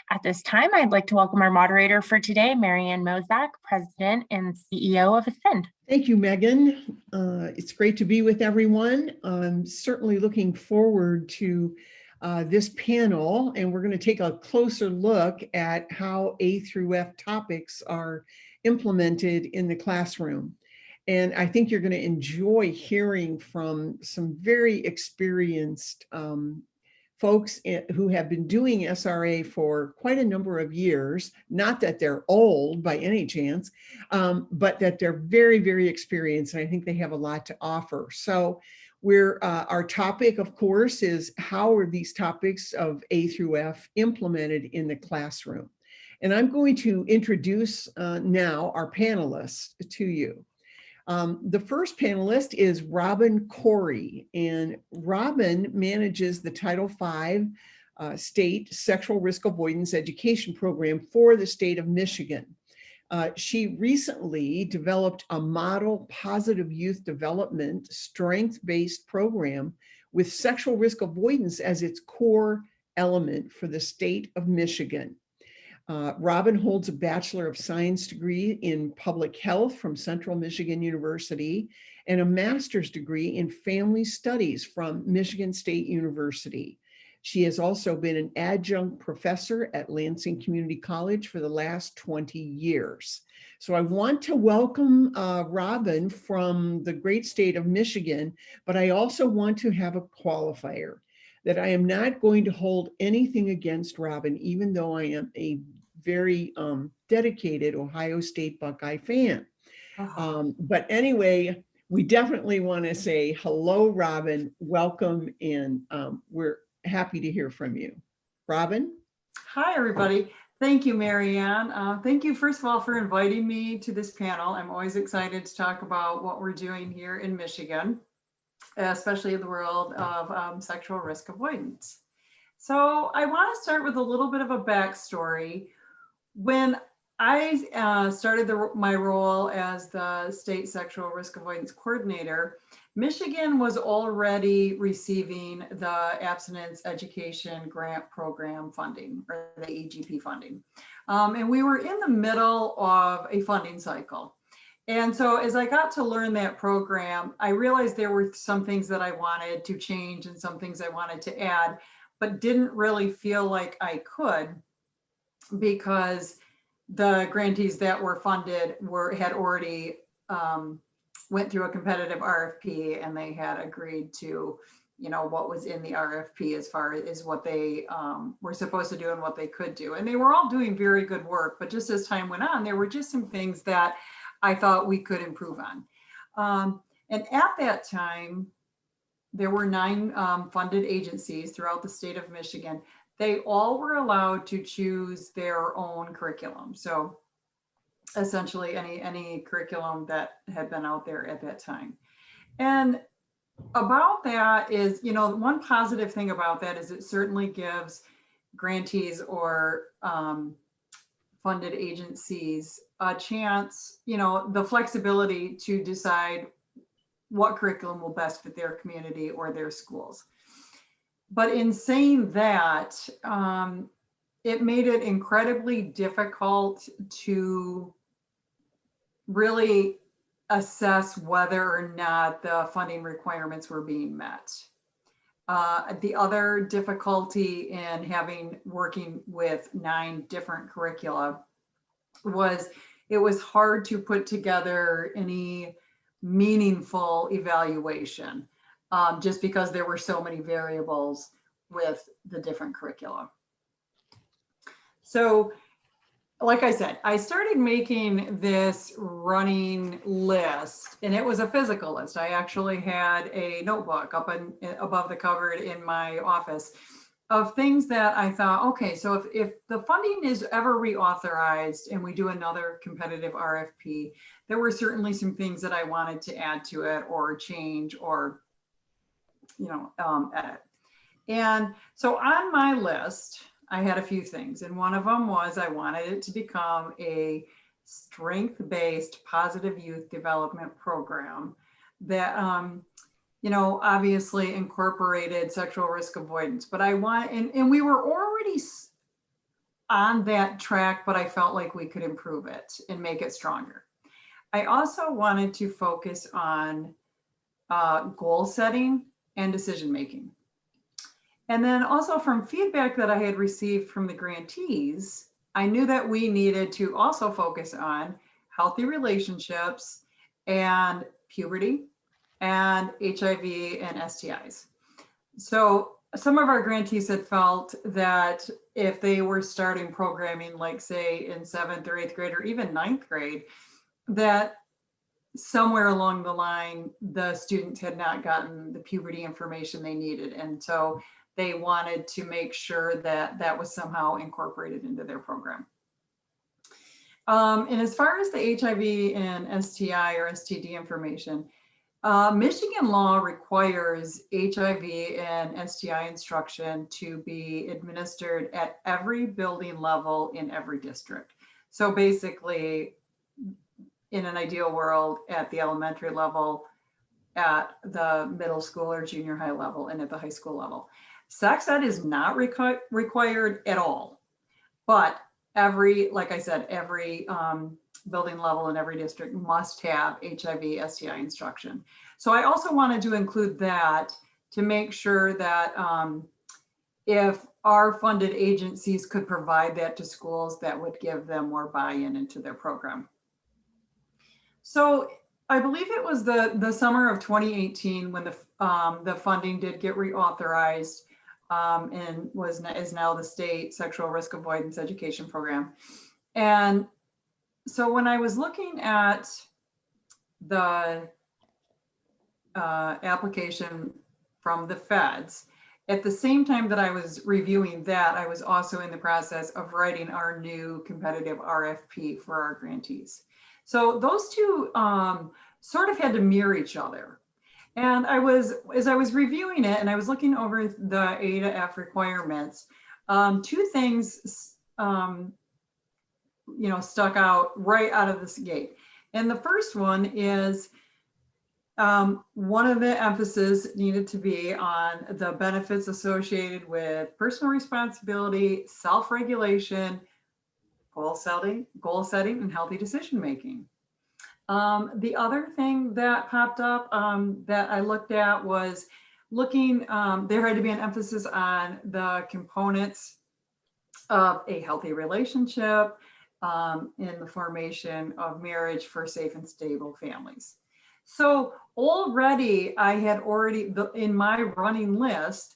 At this time, I'd like to welcome our moderator for today, Marianne Mozak, President and CEO of Ascend. Thank you, Megan. It's great to be with everyone. I'm certainly looking forward to this panel, and we're going to take a closer look at how A through F topics are implemented in the classroom. And I think you're going to enjoy hearing from some very experienced folks who have been doing SRA for quite a number of years, not that they're old by any chance, but that they're very, very experienced, and I think they have a lot to offer. So our topic, of course, is how are these topics of A through F implemented in the classroom? And I'm going to introduce now our panelists to you. The first panelist is Robin Corey, and Robin manages the Title V state sexual risk avoidance education program for the state of Michigan. She recently developed a model positive youth development strength-based program with sexual risk avoidance as its core element for the state of Michigan. Robin holds a Bachelor of Science degree in Public Health from Central Michigan University and a master's degree in Family Studies from Michigan State University. She has also been an adjunct professor at Lansing Community College for the last 20 years. So I want to welcome Robin from the great state of Michigan, but I also want to have a qualifier that I am not going to hold anything against Robin, even though I am a very dedicated Ohio State Buckeye fan. But anyway, we definitely want to say hello, Robin, welcome, and we're happy to hear from you. Robin? Hi, everybody. Thank you, Marianne. Thank you, first of all, for inviting me to this panel. I'm always excited to talk about what we're doing here in Michigan, especially in the world of sexual risk avoidance. So I want to start with a little bit of a backstory. When I started my role as the state sexual risk avoidance coordinator, Michigan was already receiving the abstinence education grant program funding, or the AGP funding. And we were in the middle of a funding cycle. And so as I got to learn that program, I realized there were some things that I wanted to change and some things I wanted to add, but didn't really feel like I could, because the grantees that were funded had already went through a competitive RFP, and they had agreed to, what was in the RFP as far as what they were supposed to do and what they could do. And they were all doing very good work, but just as time went on, there were just some things that I thought we could improve on. And at that time, there were 9 funded agencies throughout the state of Michigan. They all were allowed to choose their own curriculum. So essentially any curriculum that had been out there at that time. And about that is, one positive thing about that is it certainly gives grantees or funded agencies a chance, the flexibility to decide what curriculum will best fit their community or their schools. But in saying that, it made it incredibly difficult to really assess whether or not the funding requirements were being met. The other difficulty in working with 9 different curricula was it was hard to put together any meaningful evaluation. Just because there were so many variables with the different curricula. So, like I said, I started making this running list, and it was a physical list. I actually had a notebook up above the cupboard in my office of things that I thought, okay, so if the funding is ever reauthorized and we do another competitive RFP, there were certainly some things that I wanted to add to it or change or edit. And so on my list, I had a few things. And one of them was I wanted it to become a strength-based positive youth development program that, obviously incorporated sexual risk avoidance. But I want, and we were already on that track, but I felt like we could improve it and make it stronger. I also wanted to focus on goal setting and decision making. And then also from feedback that I had received from the grantees, I knew that we needed to also focus on healthy relationships and puberty and HIV and STIs. So some of our grantees had felt that if they were starting programming, like say in 7th or 8th grade or even 9th grade, that somewhere along the line, the students had not gotten the puberty information they needed. And so they wanted to make sure that that was somehow incorporated into their program. And as far as the HIV and STI or STD information, Michigan law requires HIV and STI instruction to be administered at every building level in every district. So basically, in an ideal world, at the elementary level, at the middle school or junior high level, and at the high school level. Sex ed is not required at all, but like I said, every building level in every district must have HIV, STI instruction. So I also wanted to include that to make sure that if our funded agencies could provide that to schools, that would give them more buy-in into their program. So I believe it was the summer of 2018 when the funding did get reauthorized and is now the state sexual risk avoidance education program. And so when I was looking at the application from the feds, at the same time that I was reviewing that, I was also in the process of writing our new competitive RFP for our grantees. So those two sort of had to mirror each other. And as I was reviewing it and I was looking over the A to F requirements, two things stuck out right out of this gate. And the first one is one of the emphasis needed to be on the benefits associated with personal responsibility, self-regulation, goal setting, and healthy decision making. The other thing that popped up that I looked at was there had to be an emphasis on the components of a healthy relationship in the formation of marriage for safe and stable families. So already in my running list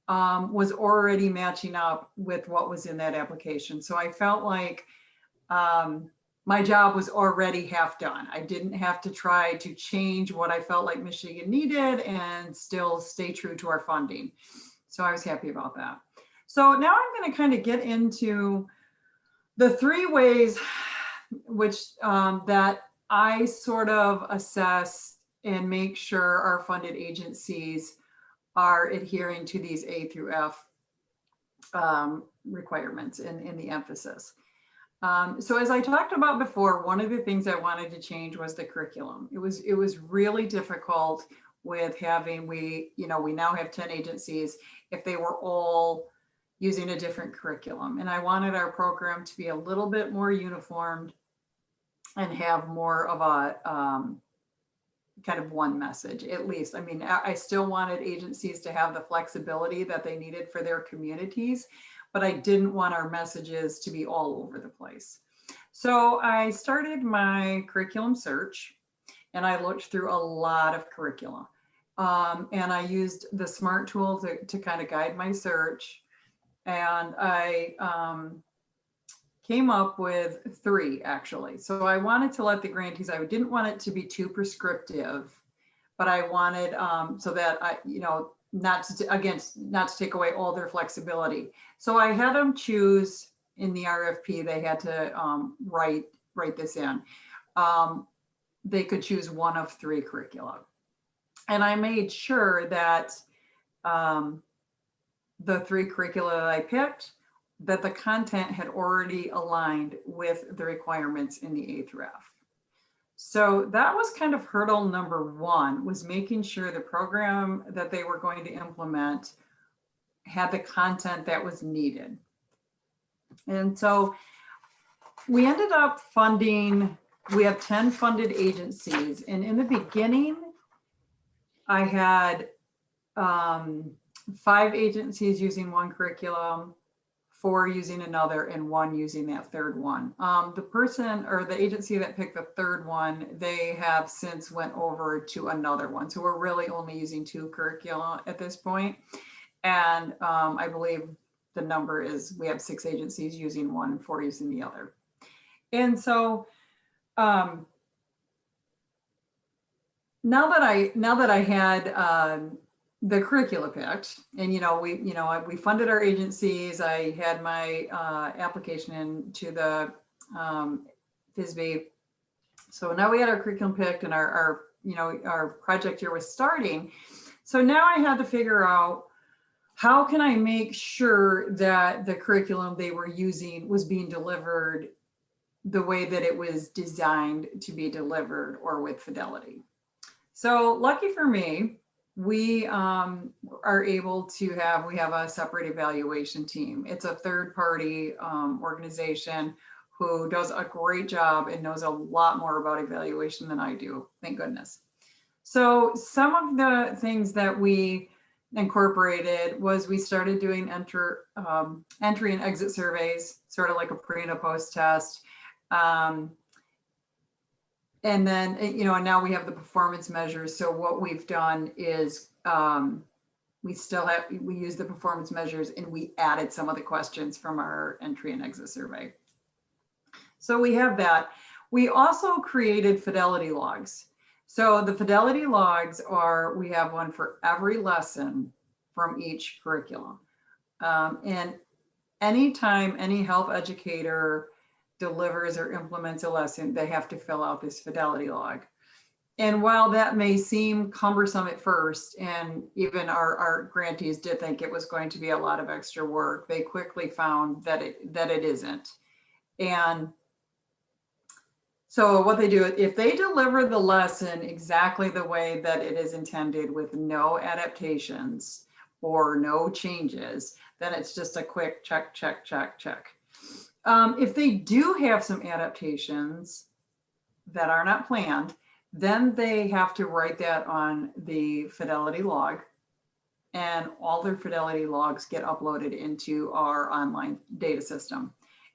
was already matching up with what was in that application. So I felt like my job was already half done. I didn't have to try to change what I felt like Michigan needed and still stay true to our funding. So I was happy about that. So now I'm going to kind of get into the three ways which that I sort of assess and make sure our funded agencies are adhering to these A through F requirements in the emphasis. So as I talked about before, one of the things I wanted to change was the curriculum. It was really difficult with having, we now have 10 agencies, if they were all using a different curriculum. And I wanted our program to be a little bit more uniformed and have more of a kind of one message, at least. I mean, I still wanted agencies to have the flexibility that they needed for their communities, but I didn't want our messages to be all over the place. So I started my curriculum search and I looked through a lot of curricula. And I used the SMART tool to kind of guide my search. And I came up with 3 actually. So I wanted to let the grantees, I didn't want it to be too prescriptive, but I wanted so that not to take away all their flexibility. So I had them choose in the RFP, they had to write this in. They could choose one of 3 curricula. And I made sure that the 3 curricula that I picked, that the content had already aligned with the requirements in the A through F. So that was kind of hurdle number 1, was making sure the program that they were going to implement had the content that was needed. And so we ended up funding, we have 10 funded agencies. And in the beginning, I had 5 agencies using one curriculum, 4 using another, and 1 using that third one. The person or the agency that picked the third one, they have since went over to another one. So we're really only using 2 curricula at this point. And I believe the number is we have 6 agencies using one and 4 using the other. And so now that I had the curricula picked, and we funded our agencies. I had my application into the FISB. So now we had our curriculum picked, and our project year was starting. So now I had to figure out, how can I make sure that the curriculum they were using was being delivered the way that it was designed to be delivered, or with fidelity. So lucky for me, we are able to have a separate evaluation team. It's a third-party organization who does a great job and knows a lot more about evaluation than I do, thank goodness. So some of the things that we incorporated was we started doing entry and exit surveys, sort of like a pre and a post test. And then, and now we have the performance measures. So what we've done is we use the performance measures, and we added some of the questions from our entry and exit survey. So we have that. We also created fidelity logs. So the fidelity logs we have one for every lesson from each curriculum. And anytime any health educator delivers or implements a lesson, they have to fill out this fidelity log. And while that may seem cumbersome at first, and even our grantees did think it was going to be a lot of extra work, they quickly found that it isn't. And so what they do, if they deliver the lesson exactly the way that it is intended, with no adaptations or no changes, then it's just a quick check, check, check, check. If they do have some adaptations that are not planned, then they have to write that on the fidelity log, and all their fidelity logs get uploaded into our online data system.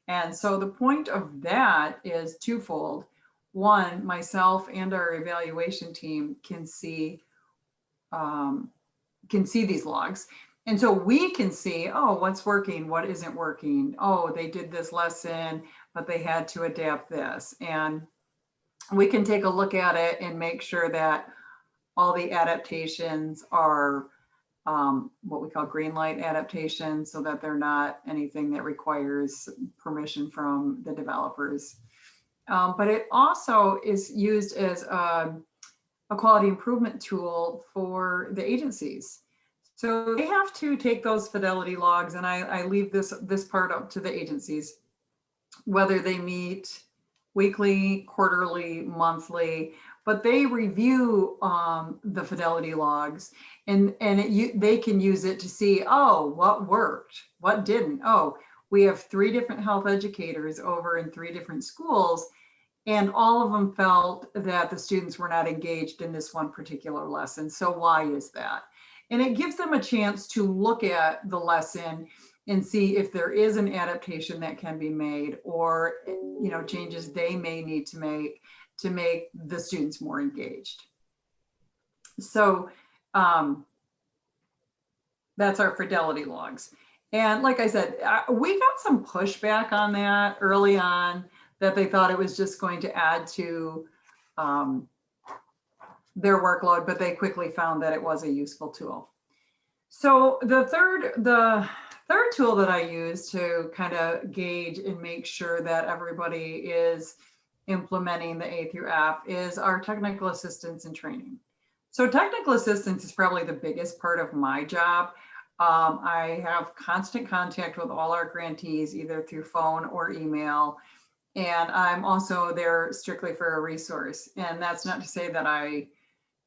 And so the point of that is twofold. One, myself and our evaluation team can see these logs. And so we can see, oh, what's working, what isn't working. Oh, they did this lesson, but they had to adapt this. And we can take a look at it and make sure that all the adaptations are what we call green light adaptations, so that they're not anything that requires permission from the developers. But it also is used as a quality improvement tool for the agencies. So they have to take those fidelity logs, and I leave this part up to the agencies, whether they meet weekly, quarterly, monthly, but they review the fidelity logs, and they can use it to see, oh, what worked, what didn't. Oh, we have 3 different health educators over in 3 different schools, and all of them felt that the students were not engaged in this one particular lesson. So why is that? And it gives them a chance to look at the lesson and see if there is an adaptation that can be made, or changes they may need to make the students more engaged. So that's our fidelity logs. And like I said, we got some pushback on that early on, that they thought it was just going to add to their workload, but they quickly found that it was a useful tool. So the third tool that I use to kind of gauge and make sure that everybody is implementing the A through F is our technical assistance and training. So technical assistance is probably the biggest part of my job. I have constant contact with all our grantees, either through phone or email. And I'm also there strictly for a resource. And that's not to say that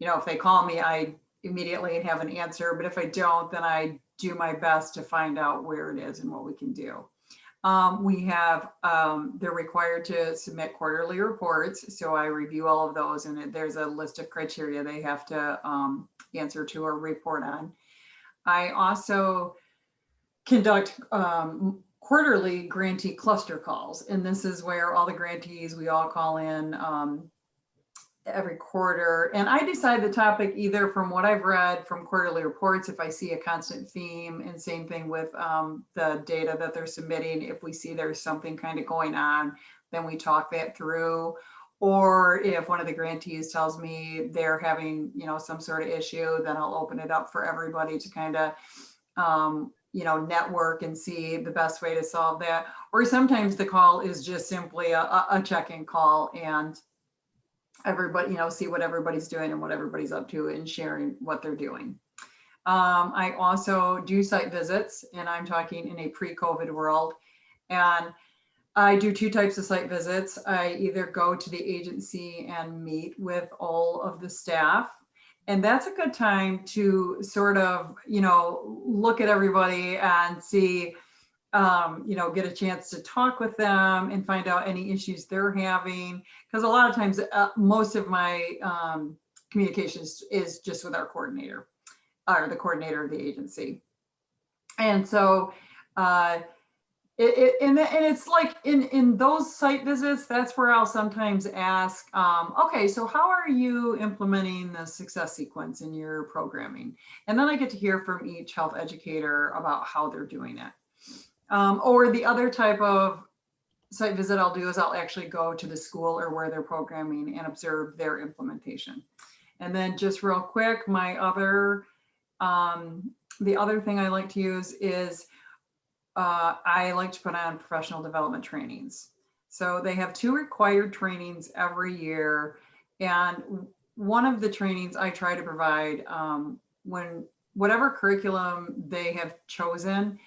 if they call me, I immediately have an answer. But if I don't, then I do my best to find out where it is and what we can do. We have, they're required to submit quarterly reports. So I review all of those, and there's a list of criteria they have to answer to or report on. I also conduct quarterly grantee cluster calls. And this is where all the grantees, we all call in every quarter. And I decide the topic either from what I've read from quarterly reports, if I see a constant theme, and same thing with the data that they're submitting. If we see there's something kind of going on, then we talk that through. Or if one of the grantees tells me they're having, some sort of issue, then I'll open it up for everybody to kind of, network and see the best way to solve that. Or sometimes the call is just simply a check-in call, and everybody, see what everybody's doing and what everybody's up to, and sharing what they're doing. I also do site visits, and I'm talking in a pre-COVID world. And I do two types of site visits. I either go to the agency and meet with all of the staff, and that's a good time to sort of, look at everybody and see, get a chance to talk with them and find out any issues they're having. Because a lot of times, most of my communications is just with our coordinator, or the coordinator of the agency. And so, it's like in those site visits, that's where I'll sometimes ask, okay, so how are you implementing the success sequence in your programming? And then I get to hear from each health educator about how they're doing it. Or the other type of site visit I'll do is I'll actually go to the school or where they're programming and observe their implementation. And then just real quick, the other thing I like to use is I like to put on professional development trainings. So they have 2 required trainings every year. And one of the trainings I try to provide, when whatever curriculum they have chosen,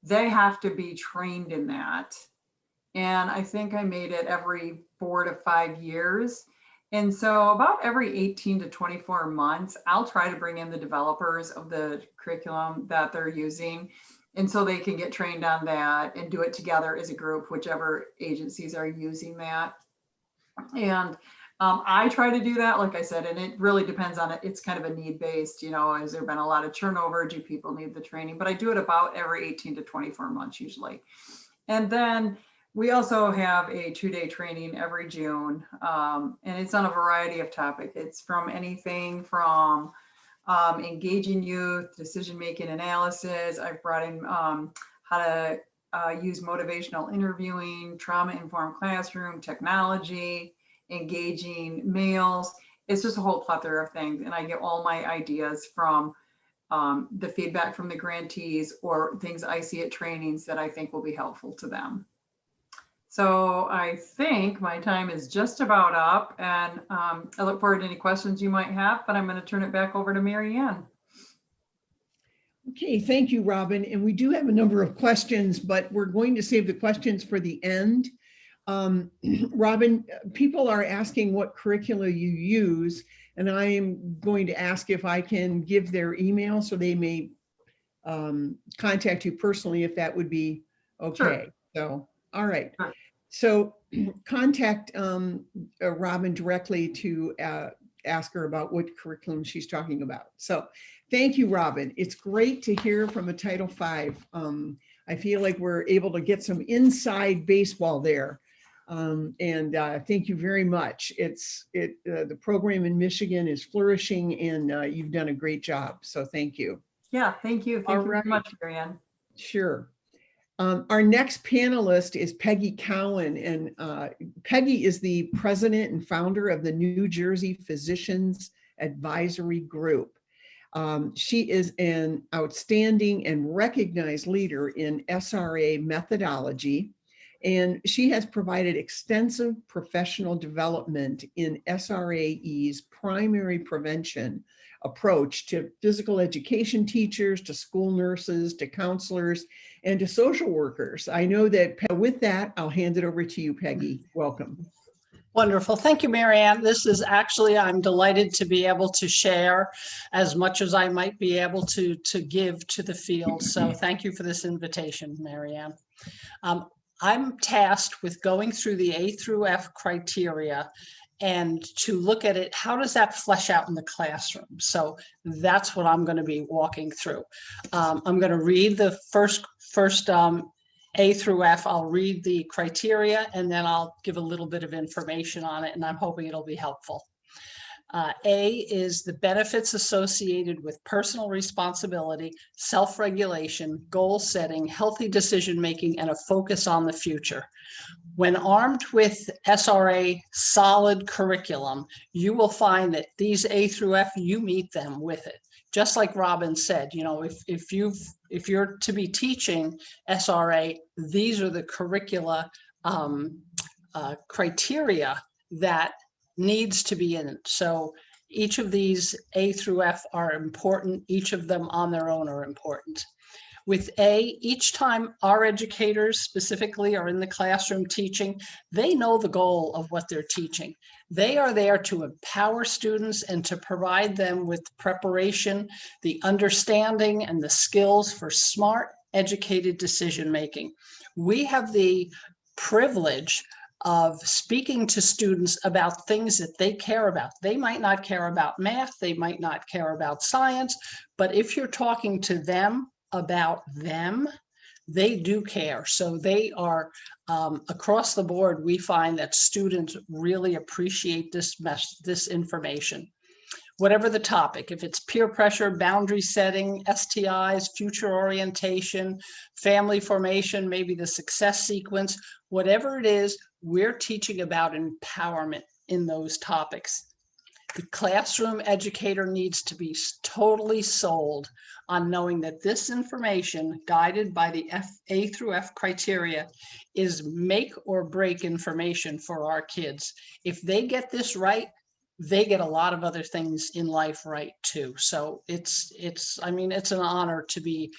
they have to be trained in that. And I think I made it every 4 to 5 years. And so about every 18 to 24 months, I'll try to bring in the developers of the curriculum that they're using. And so they can get trained on that and do it together as a group, whichever agencies are using that. And I try to do that, like I said, and it really depends on it. It's kind of a need-based, has there been a lot of turnover? Do people need the training? But I do it about every 18 to 24 months usually. And then we also have a 2-day training every June. And it's on a variety of topics. It's from anything from engaging youth, decision-making analysis. I've brought in how to use motivational interviewing, trauma-informed classroom, technology, engaging males. It's just a whole plethora of things. And I get all my ideas from the feedback from the grantees or things I see at trainings that I think will be helpful to them. So I think my time is just about up, and I look forward to any questions you might have, but I'm going to turn it back over to Mary Ann. Okay, thank you, Robin. And we do have a number of questions, but we're going to save the questions for the end. Robin, people are asking what curricula you use, and I am going to ask if I can give their email so they may contact you personally, if that would be okay. Sure. So, all right. Sure. So contact Robin directly to ask her about what curriculum she's talking about. So thank you, Robin. It's great to hear from a Title V. I feel like we're able to get some inside baseball there. Thank you very much. The program in Michigan is flourishing, and you've done a great job. So thank you. Yeah, thank you. Thank you very much, Mary Ann. Sure. Our next panelist is Peggy Cowan, and Peggy is the president and founder of the New Jersey Physicians Advisory Group. She is an outstanding and recognized leader in SRAE methodology, and she has provided extensive professional development in SRAE's primary prevention approach to physical education teachers, to school nurses, to counselors, and to social workers. I know that with that, I'll hand it over to you, Peggy. Welcome. Wonderful. Thank you, Mary Ann. This is actually, I'm delighted to be able to share as much as I might be able to give to the field. So thank you for this invitation, Mary Ann. I'm tasked with going through the A through F criteria and to look at it, how does that flesh out in the classroom? So that's what I'm going to be walking through. I'm going to read the first A through F. I'll read the criteria and then I'll give a little bit of information on it, and I'm hoping it'll be helpful. A is the benefits associated with personal responsibility, self-regulation, goal setting, healthy decision-making, and a focus on the future. When armed with SRA solid curriculum, you will find that these A through F, you meet them with it. Just like Robin said, you know, if you're to be teaching SRA, these are the curricula criteria that needs to be in it. So each of these A through F are important. Each of them on their own are important. With A, each time our educators specifically are in the classroom teaching, they know the goal of what they're teaching. They are there to empower students and to provide them with preparation, the understanding and the skills for smart, educated decision-making. We have the privilege of speaking to students about things that they care about. They might not care about math, they might not care about science, but if you're talking to them about them, they do care. So they are, across the board, we find that students really appreciate this information. Whatever the topic, if it's peer pressure, boundary setting, STIs, future orientation, family formation, maybe the success sequence, whatever it is, we're teaching about empowerment in those topics. The classroom educator needs to be totally sold on knowing that this information, guided by the A through F criteria, is make or break information for our kids. If they get this right, they get a lot of other things in life right too. So I mean, it's an honor to be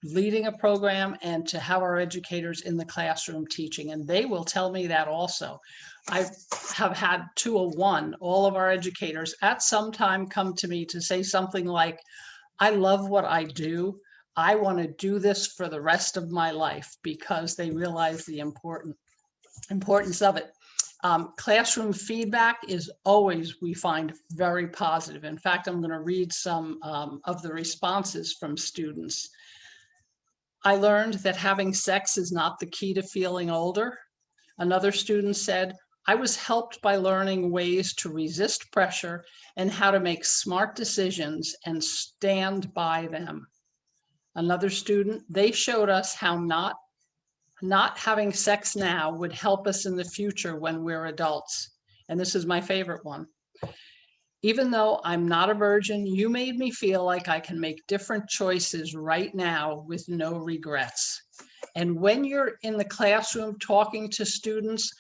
leading a program and to have our educators in the classroom teaching, and they will tell me that also. I have had 201, all of our educators at some time come to me to say something like, I love what I do. I want to do this for the rest of my life, because they realize the importance of it. Classroom feedback is always, we find, very positive. In fact, I'm going to read some of the responses from students. I learned that having sex is not the key to feeling older. Another student said, I was helped by learning ways to resist pressure and how to make smart decisions and stand by them. Another student, they showed us how not having sex now would help us in the future when we're adults. And this is my favorite one. Even though I'm not a virgin, you made me feel like I can make different choices right now with no regrets. And when you're in the classroom talking to students,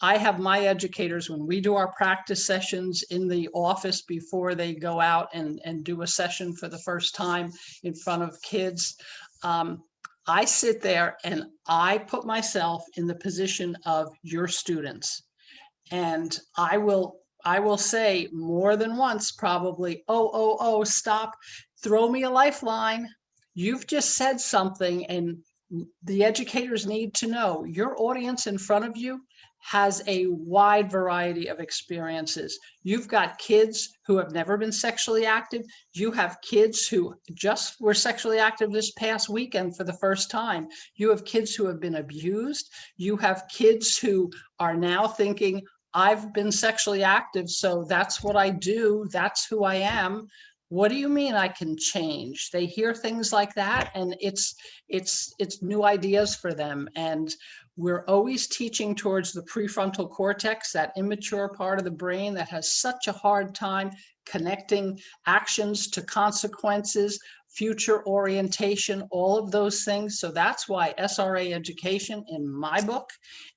I have my educators, when we do our practice sessions in the office before they go out and do a session for the first time in front of kids, I sit there and I put myself in the position of your students. And I will say more than once, probably, oh, stop, throw me a lifeline. You've just said something, and the educators need to know your audience in front of you has a wide variety of experiences. You've got kids who have never been sexually active. You have kids who just were sexually active this past weekend for the first time. You have kids who have been abused. You have kids who are now thinking, I've been sexually active, so that's what I do. That's who I am. What do you mean I can change? They hear things like that, and it's new ideas for them. And we're always teaching towards the prefrontal cortex, that immature part of the brain that has such a hard time connecting actions to consequences, future orientation, all of those things. So that's why SRA education, in my book,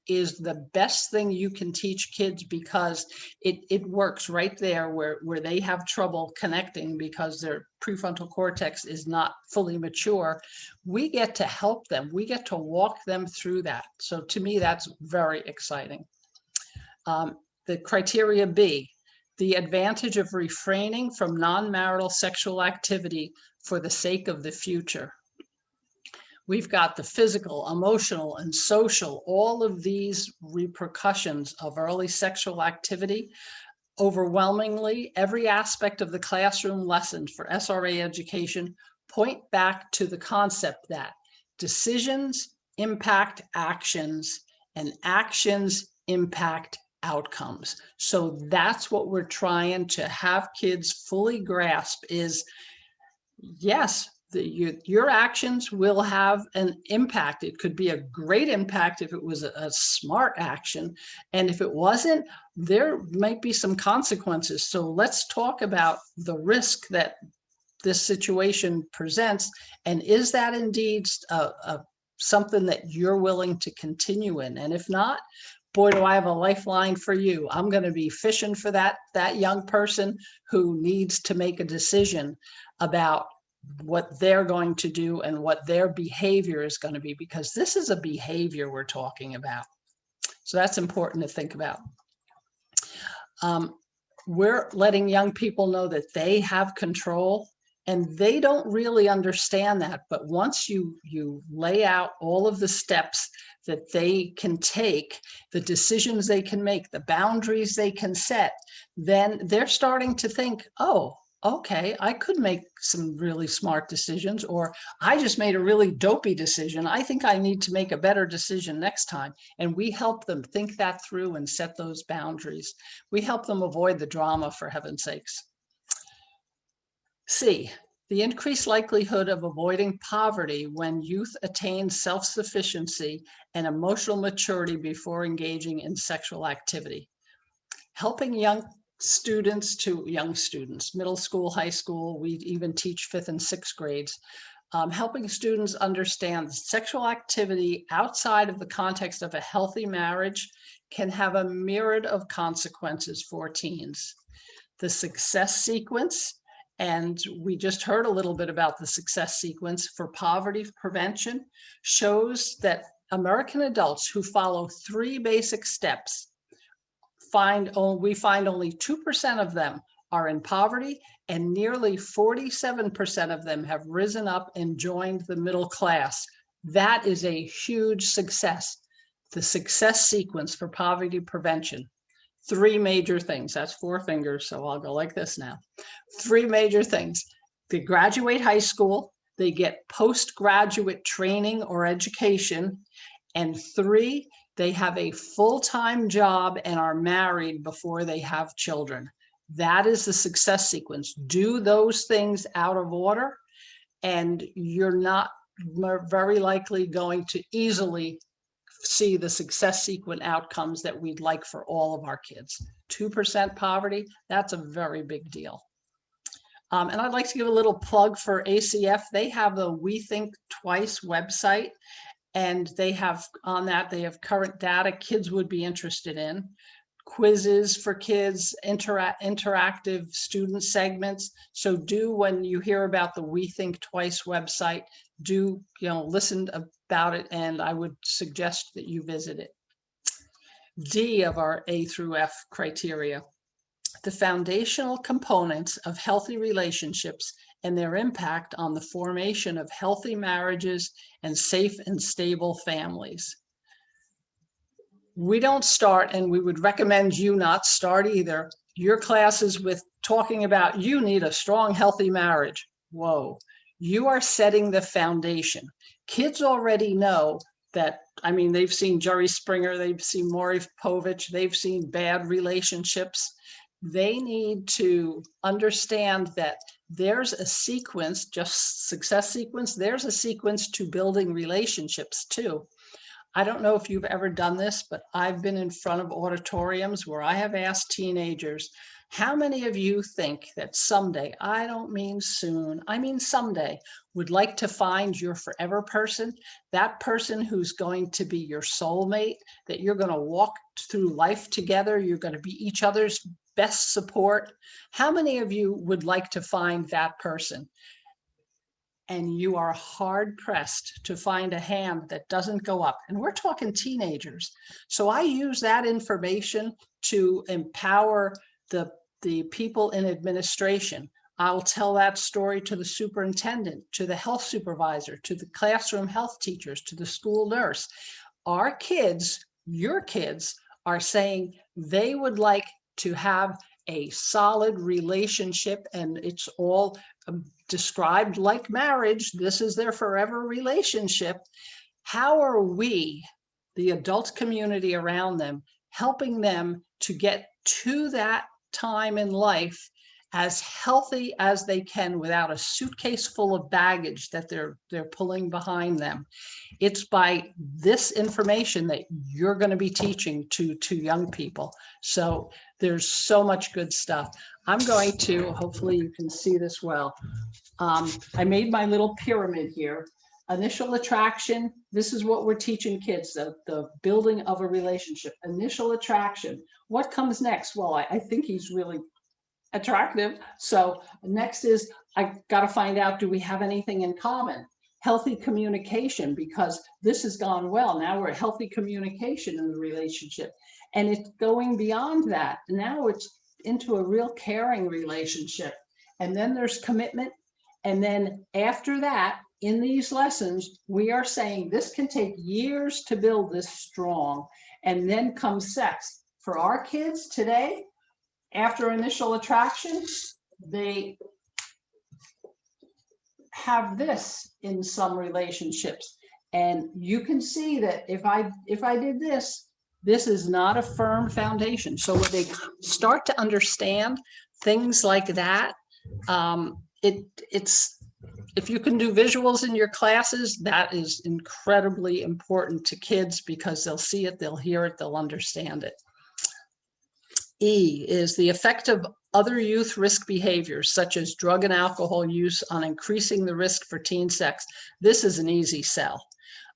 is the best thing you can teach kids, because it works right there where they have trouble connecting because their prefrontal cortex is not fully mature. We get to help them. We get to walk them through that. So to me, that's very exciting. The criteria B, the advantage of refraining from non-marital sexual activity for the sake of the future. We've got the physical, emotional, and social, all of these repercussions of early sexual activity. Overwhelmingly, every aspect of the classroom lessons for SRA education point back to the concept that decisions impact actions and actions impact outcomes. So that's what we're trying to have kids fully grasp is, yes, your actions will have an impact. It could be a great impact if it was a smart action. And if it wasn't, there might be some consequences. So let's talk about the risk that this situation presents. And is that indeed something that you're willing to continue in? And if not, boy, do I have a lifeline for you. I'm going to be fishing for that young person who needs to make a decision about what they're going to do and what their behavior is going to be, because this is a behavior we're talking about. So that's important to think about. We're letting young people know that they have control, and they don't really understand that. But once you lay out all of the steps that they can take, the decisions they can make, the boundaries they can set, then they're starting to think, oh, okay, I could make some really smart decisions, or I just made a really dopey decision. I think I need to make a better decision next time. And we help them think that through and set those boundaries. We help them avoid the drama, for heaven's sakes. C, the increased likelihood of avoiding poverty when youth attain self-sufficiency and emotional maturity before engaging in sexual activity. Helping young students, middle school, high school, we even teach 5th and 6th grades, helping students understand that sexual activity outside of the context of a healthy marriage can have a myriad of consequences for teens. The success sequence, and we just heard a little bit about the success sequence for poverty prevention, shows that American adults who follow 3 basic steps we find only 2% of them are in poverty, and nearly 47% of them have risen up and joined the middle class. That is a huge success. The success sequence for poverty prevention. 3 major things. That's 4 fingers, so I'll go like this now. 3 major things. They graduate high school, they get postgraduate training or education, and 3, they have a full-time job and are married before they have children. That is the success sequence. Do those things out of order, and you're not very likely going to easily see the success sequence outcomes that we'd like for all of our kids. 2% poverty, that's a very big deal. And I'd like to give a little plug for ACF. They have the We Think Twice website. And they have on that, they have current data kids would be interested in, quizzes for kids, interactive student segments. So when you hear about the We Think Twice website, listen about it, and I would suggest that you visit it. D of our A through F criteria, the foundational components of healthy relationships and their impact on the formation of healthy marriages and safe and stable families. We don't start, and we would recommend you not start either, your classes with talking about you need a strong, healthy marriage. Whoa, you are setting the foundation. Kids already know that, they've seen Jerry Springer, they've seen Maury Povich, they've seen bad relationships. They need to understand that there's a sequence, just success sequence, there's a sequence to building relationships too. I don't know if you've ever done this, but I've been in front of auditoriums where I have asked teenagers, how many of you think that someday, I don't mean soon, I mean someday, would like to find your forever person, that person who's going to be your soulmate, that you're going to walk through life together, you're going to be each other's best support? How many of you would like to find that person? And you are hard pressed to find a hand that doesn't go up. And we're talking teenagers. So I use that information to empower the people in administration. I'll tell that story to the superintendent, to the health supervisor, to the classroom health teachers, to the school nurse. Our kids, your kids, are saying they would like to have a solid relationship, and it's all described like marriage. This is their forever relationship. How are we, the adult community around them, helping them to get to that time in life as healthy as they can without a suitcase full of baggage that they're pulling behind them? It's by this information that you're going to be teaching to young people. So there's so much good stuff. I'm going to, hopefully you can see this well. I made my little pyramid here. Initial attraction, this is what we're teaching kids, the building of a relationship. Initial attraction. What comes next? Well, I think he's really attractive. So next is, I got to find out, do we have anything in common? Healthy communication, because this has gone well. Now we're healthy communication in the relationship. And it's going beyond that. Now it's into a real caring relationship. And then there's commitment. And then after that, in these lessons, we are saying this can take years to build this strong. And then comes sex. For our kids today, after initial attraction, they have this in some relationships. And you can see that if I did this, this is not a firm foundation. So when they start to understand things like that, it's if you can do visuals in your classes, that is incredibly important to kids, because they'll see it, they'll hear it, they'll understand it. E is the effect of other youth risk behaviors, such as drug and alcohol use, on increasing the risk for teen sex. This is an easy sell.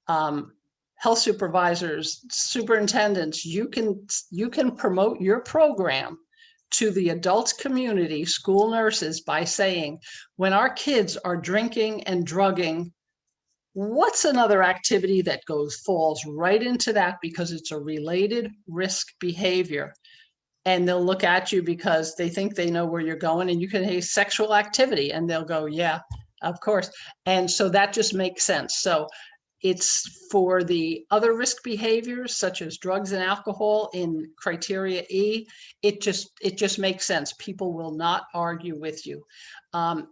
Health supervisors, superintendents, you can promote your program to the adult community, school nurses, by saying, when our kids are drinking and drugging, what's another activity that falls right into that, because it's a related risk behavior. And they'll look at you because they think they know where you're going, and you can say sexual activity, and they'll go, yeah, of course. And so that just makes sense. So it's for the other risk behaviors, such as drugs and alcohol, in criteria E. It just makes sense. People will not argue with you.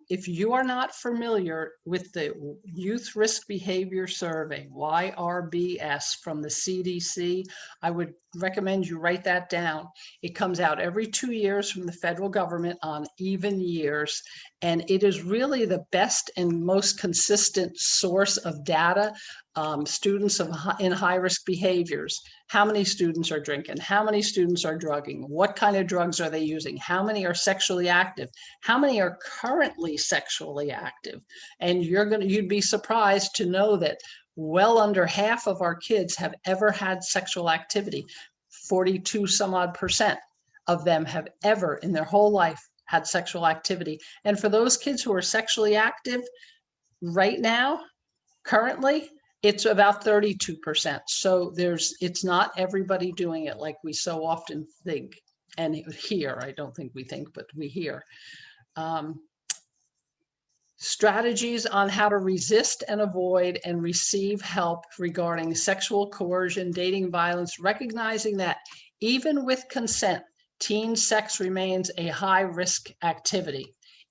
If you are not familiar with the Youth Risk Behavior Survey, YRBS, from the CDC, I would recommend you write that down. It comes out every 2 years from the federal government on even years, and it is really the best and most consistent source of data. Students in high-risk behaviors. How many students are drinking? How many students are drugging? What kind of drugs are they using? How many are sexually active? How many are currently sexually active? And you'd be surprised to know that well under half of our kids have ever had sexual activity. 42 some odd % of them have ever in their whole life had sexual activity. And for those kids who are sexually active right now, currently, it's about 32%. So it's not everybody doing it like we so often think and hear. I don't think we think, but we hear. Strategies on how to resist and avoid and receive help regarding sexual coercion, dating violence, recognizing that even with consent, teen sex remains a high-risk activity,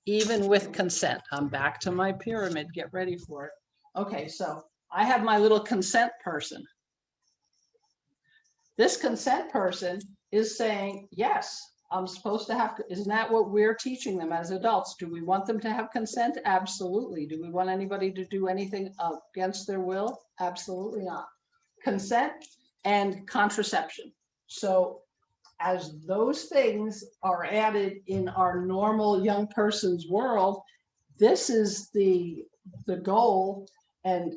even with consent. I'm back to my pyramid. Get ready for it. Okay, so I have my little consent person. This consent person is saying, yes, I'm supposed to have, isn't that what we're teaching them as adults? Do we want them to have consent? Absolutely. Do we want anybody to do anything against their will? Absolutely not. Consent and contraception. So as those things are added in our normal young person's world, this is the goal. And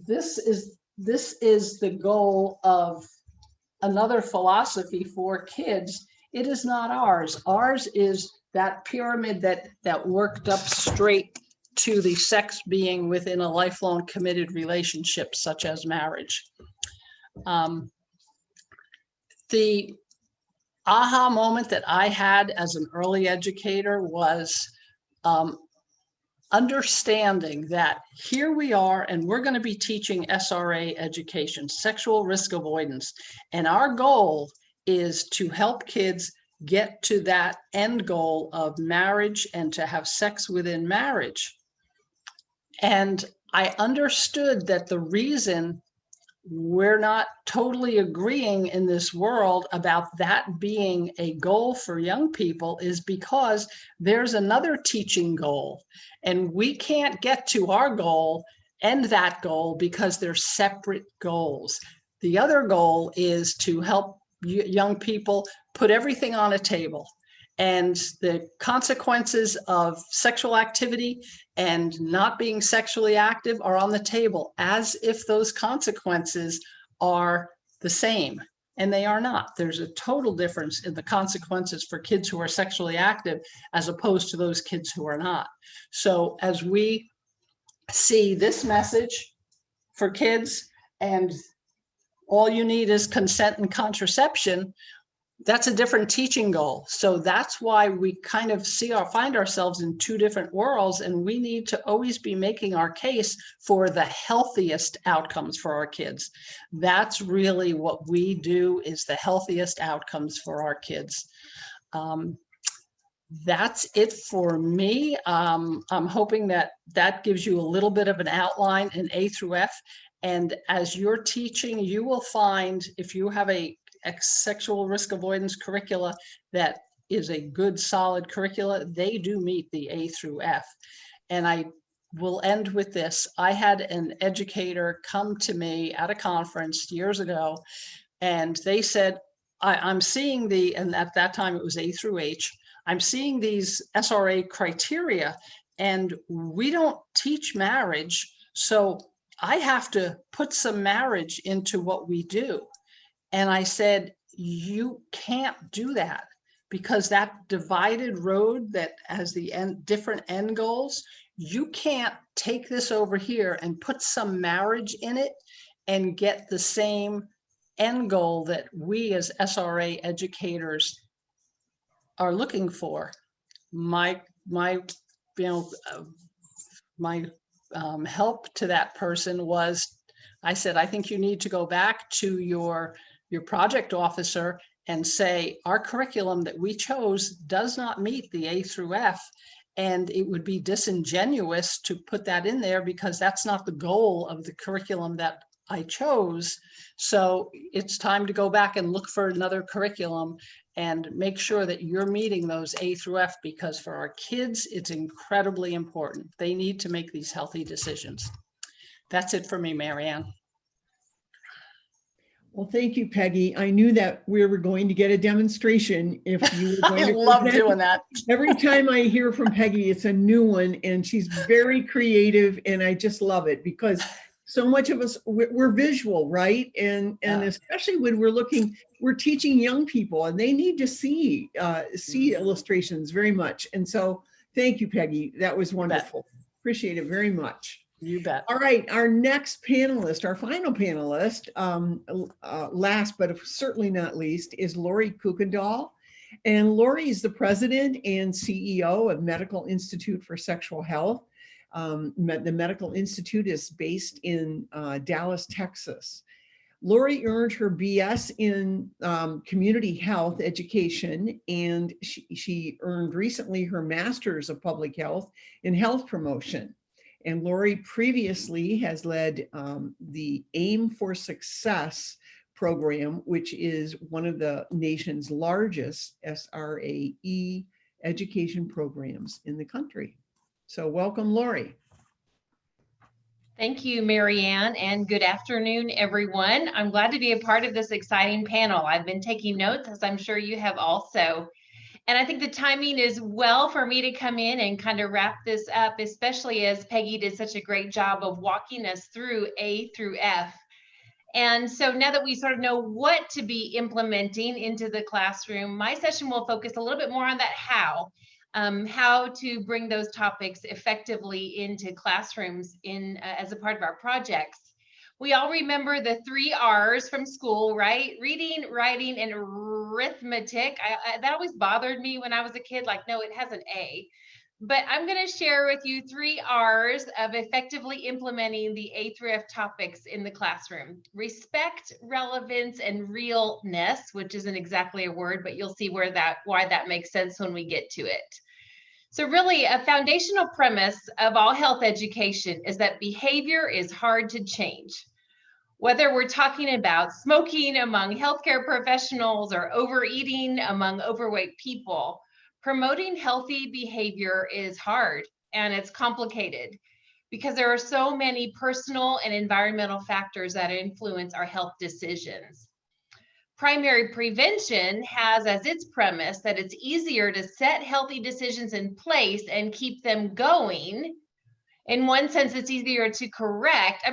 this is the goal of another philosophy for kids. It is not ours. Ours is that pyramid that worked up straight to the sex being within a lifelong committed relationship, such as marriage. The aha moment that I had as an early educator was understanding that here we are and we're going to be teaching SRA education, sexual risk avoidance. And our goal is to help kids get to that end goal of marriage and to have sex within marriage. And I understood that the reason we're not totally agreeing in this world about that being a goal for young people is because there's another teaching goal, and we can't get to our goal and that goal because they're separate goals. The other goal is to help young people put everything on a table, and the consequences of sexual activity and not being sexually active are on the table as if those consequences are the same, and they are not. There's a total difference in the consequences for kids who are sexually active as opposed to those kids who are not. So as we see this message for kids, and all you need is consent and contraception, that's a different teaching goal. So that's why we kind of find ourselves in two different worlds, and we need to always be making our case for the healthiest outcomes for our kids. That's really what we do, is the healthiest outcomes for our kids. That's it for me. I'm hoping that that gives you a little bit of an outline in A through F. And as you're teaching, you will find, if you have a sexual risk avoidance curricula that is a good solid curricula, they do meet the A through F. And I will end with this. I had an educator come to me at a conference years ago, and they said, I'm seeing and at that time it was A through H, I'm seeing these SRA criteria and we don't teach marriage, so I have to put some marriage into what we do. And I said, you can't do that, because that divided road that has the different end goals, you can't take this over here and put some marriage in it and get the same end goal that we as SRA educators are looking for. My help to that person was, I said, I think you need to go back to your project officer and say, our curriculum that we chose does not meet the A through F. And it would be disingenuous to put that in there, because that's not the goal of the curriculum that I chose. So it's time to go back and look for another curriculum and make sure that you're meeting those A through F, because for our kids, it's incredibly important. They need to make these healthy decisions. That's it for me, Marianne. Well, thank you, Peggy. I knew that we were going to get a demonstration if you were going I to love present. doing that. Every time I hear from Peggy, it's a new one, and she's very creative, and I just love it, because so much of us, we're visual, right? And especially when we're teaching young people, and they need to see illustrations very much. And so thank you, Peggy. That was wonderful. Appreciate it very much. You bet. All right, our next panelist, our final panelist, last but certainly not least, is Lori Kuykendall. And Lori is the president and CEO of Medical Institute for Sexual Health. The Medical Institute is based in Dallas, Texas. Lori earned her BS in community health education, and she earned recently her master's of public health in health promotion. And Lori previously has led the Aim for Success program, which is one of the nation's largest SRAE education programs in the country. So welcome, Lori. Thank you, Marianne, and good afternoon, everyone. I'm glad to be a part of this exciting panel. I've been taking notes, as I'm sure you have also. And I think the timing is well for me to come in and kind of wrap this up, especially as Peggy did such a great job of walking us through A through F. And so now that we sort of know what to be implementing into the classroom, my session will focus a little bit more on that how to bring those topics effectively into classrooms as a part of our projects. We all remember the 3 R's from school, right? Reading, writing, and arithmetic. That always bothered me when I was a kid, like, no, it has an A. But I'm going to share with you 3 R's of effectively implementing the A through F topics in the classroom. Respect, relevance, and realness, which isn't exactly a word, but you'll see why that makes sense when we get to it. So really, a foundational premise of all health education is that behavior is hard to change. Whether we're talking about smoking among healthcare professionals or overeating among overweight people, promoting healthy behavior is hard and it's complicated because there are so many personal and environmental factors that influence our health decisions. Primary prevention has as its premise that it's easier to set healthy decisions in place and keep them going. In one sense, it's easier to direct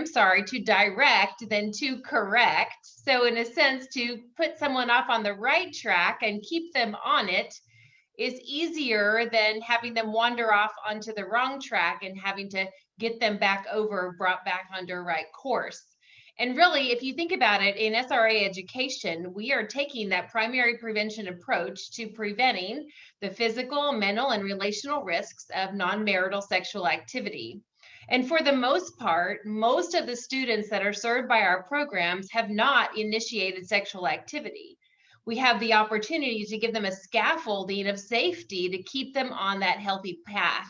than to correct. So in a sense, to put someone off on the right track and keep them on it is easier than having them wander off onto the wrong track and having to get them brought back onto a right course. And really, if you think about it, in SRAE education, we are taking that primary prevention approach to preventing the physical, mental, and relational risks of non-marital sexual activity. And for the most part, most of the students that are served by our programs have not initiated sexual activity. We have the opportunity to give them a scaffolding of safety to keep them on that healthy path.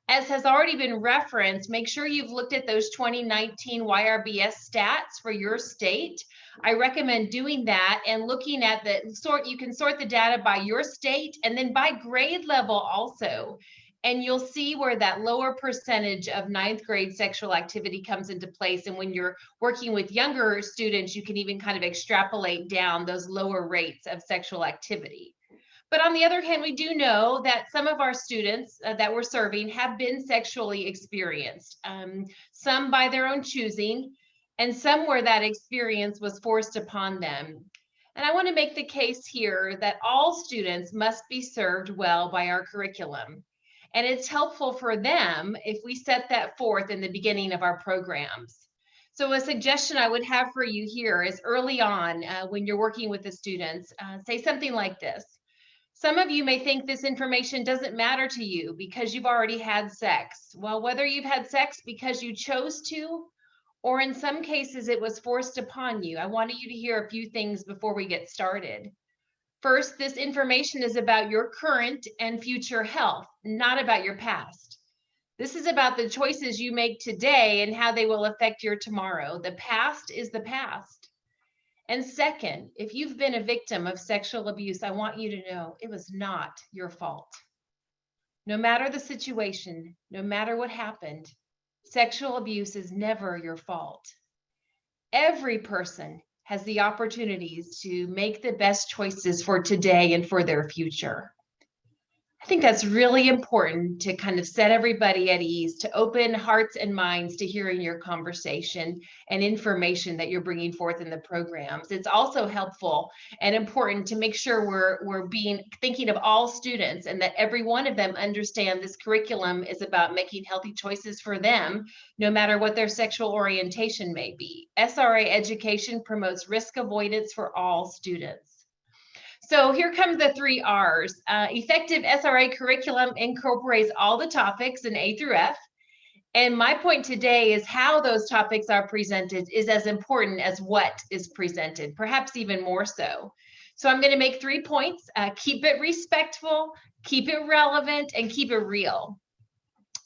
As has already been referenced, make sure you've looked at those 2019 YRBS stats for your state. I recommend doing that and looking at you can sort the data by your state and then by grade level also. And you'll see where that lower percentage of 9th grade sexual activity comes into place. And when you're working with younger students, you can even kind of extrapolate down those lower rates of sexual activity. But on the other hand, we do know that some of our students that we're serving have been sexually experienced, some by their own choosing, and some where that experience was forced upon them. And I want to make the case here that all students must be served well by our curriculum. And it's helpful for them if we set that forth in the beginning of our programs. So a suggestion I would have for you here is early on when you're working with the students, say something like this. Some of you may think this information doesn't matter to you because you've already had sex. Well, whether you've had sex because you chose to, or in some cases it was forced upon you, I wanted you to hear a few things before we get started. First, this information is about your current and future health, not about your past. This is about the choices you make today and how they will affect your tomorrow. The past is the past. And second, if you've been a victim of sexual abuse, I want you to know it was not your fault. No matter the situation, no matter what happened, sexual abuse is never your fault. Every person has the opportunities to make the best choices for today and for their future. I think that's really important to kind of set everybody at ease, to open hearts and minds to hearing your conversation and information that you're bringing forth in the programs. It's also helpful and important to make sure we're thinking of all students and that every one of them understand this curriculum is about making healthy choices for them, no matter what their sexual orientation may be. SRAE education promotes risk avoidance for all students. So here come the 3 R's. Effective SRAE curriculum incorporates all the topics in A through F. And my point today is how those topics are presented is as important as what is presented, perhaps even more so. So I'm going to make 3 points. Keep it respectful, keep it relevant, and keep it real.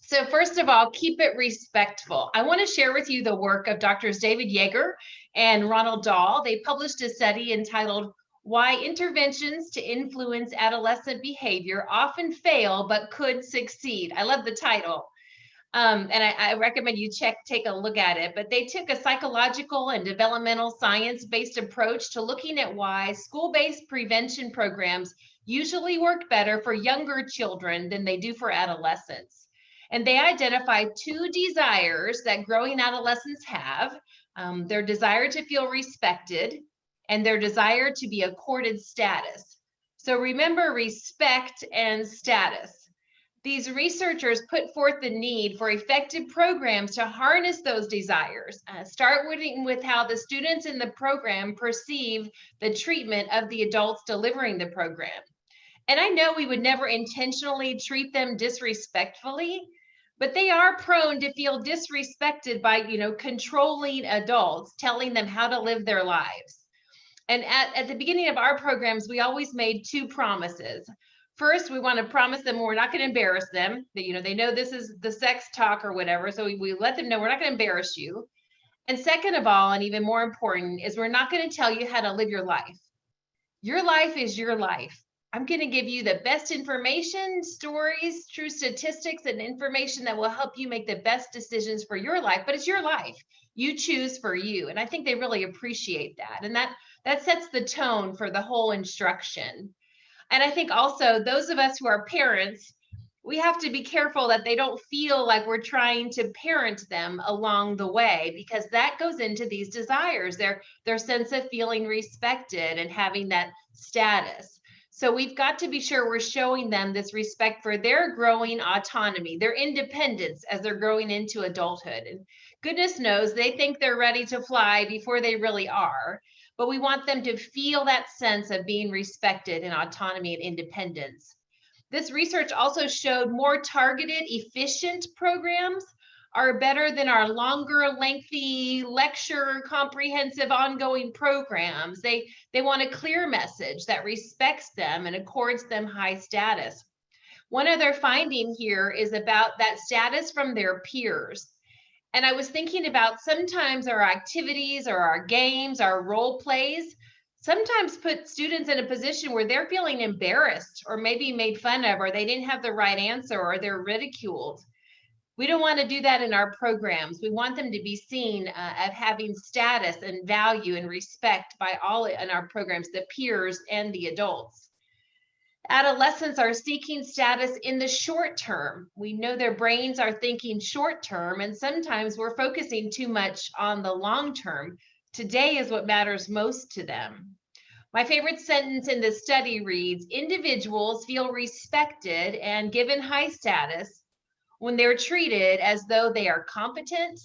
So first of all, keep it respectful. I want to share with you the work of Drs. David Yeager and Ronald Dahl. They published a study entitled Why Interventions to Influence Adolescent Behavior Often Fail But Could Succeed. I love the title. And I recommend you take a look at it. But they took a psychological and developmental science-based approach to looking at why school-based prevention programs usually work better for younger children than they do for adolescents. And they identified 2 desires that growing adolescents have, their desire to feel respected and their desire to be accorded status. So remember respect and status. These researchers put forth the need for effective programs to harness those desires. Start with how the students in the program perceive the treatment of the adults delivering the program. And I know we would never intentionally treat them disrespectfully, but they are prone to feel disrespected by, controlling adults, telling them how to live their lives. And at the beginning of our programs, we always made two promises. First, we want to promise them we're not going to embarrass them. That, they know this is the sex talk or whatever. So we let them know we're not going to embarrass you. And second of all, and even more important, is we're not going to tell you how to live your life. Your life is your life. I'm going to give you the best information, stories, true statistics, and information that will help you make the best decisions for your life, but it's your life. You choose for you. And I think they really appreciate that. And that sets the tone for the whole instruction. And I think also those of us who are parents, we have to be careful that they don't feel like we're trying to parent them along the way, because that goes into these desires, their sense of feeling respected and having that status. So we've got to be sure we're showing them this respect for their growing autonomy, their independence as they're growing into adulthood. And goodness knows they think they're ready to fly before they really are. But we want them to feel that sense of being respected and autonomy and independence. This research also showed more targeted, efficient programs are better than our longer, lengthy, lecture, comprehensive, ongoing programs. They want a clear message that respects them and accords them high status. One other finding here is about that status from their peers. And I was thinking about sometimes our activities or our games, our role plays, sometimes put students in a position where they're feeling embarrassed or maybe made fun of, or they didn't have the right answer, or they're ridiculed. We don't want to do that in our programs. We want them to be seen as having status and value and respect by all in our programs, the peers and the adults. Adolescents are seeking status in the short term. We know their brains are thinking short term, and sometimes we're focusing too much on the long term. Today is what matters most to them. My favorite sentence in this study reads, individuals feel respected and given high status when they're treated as though they are competent,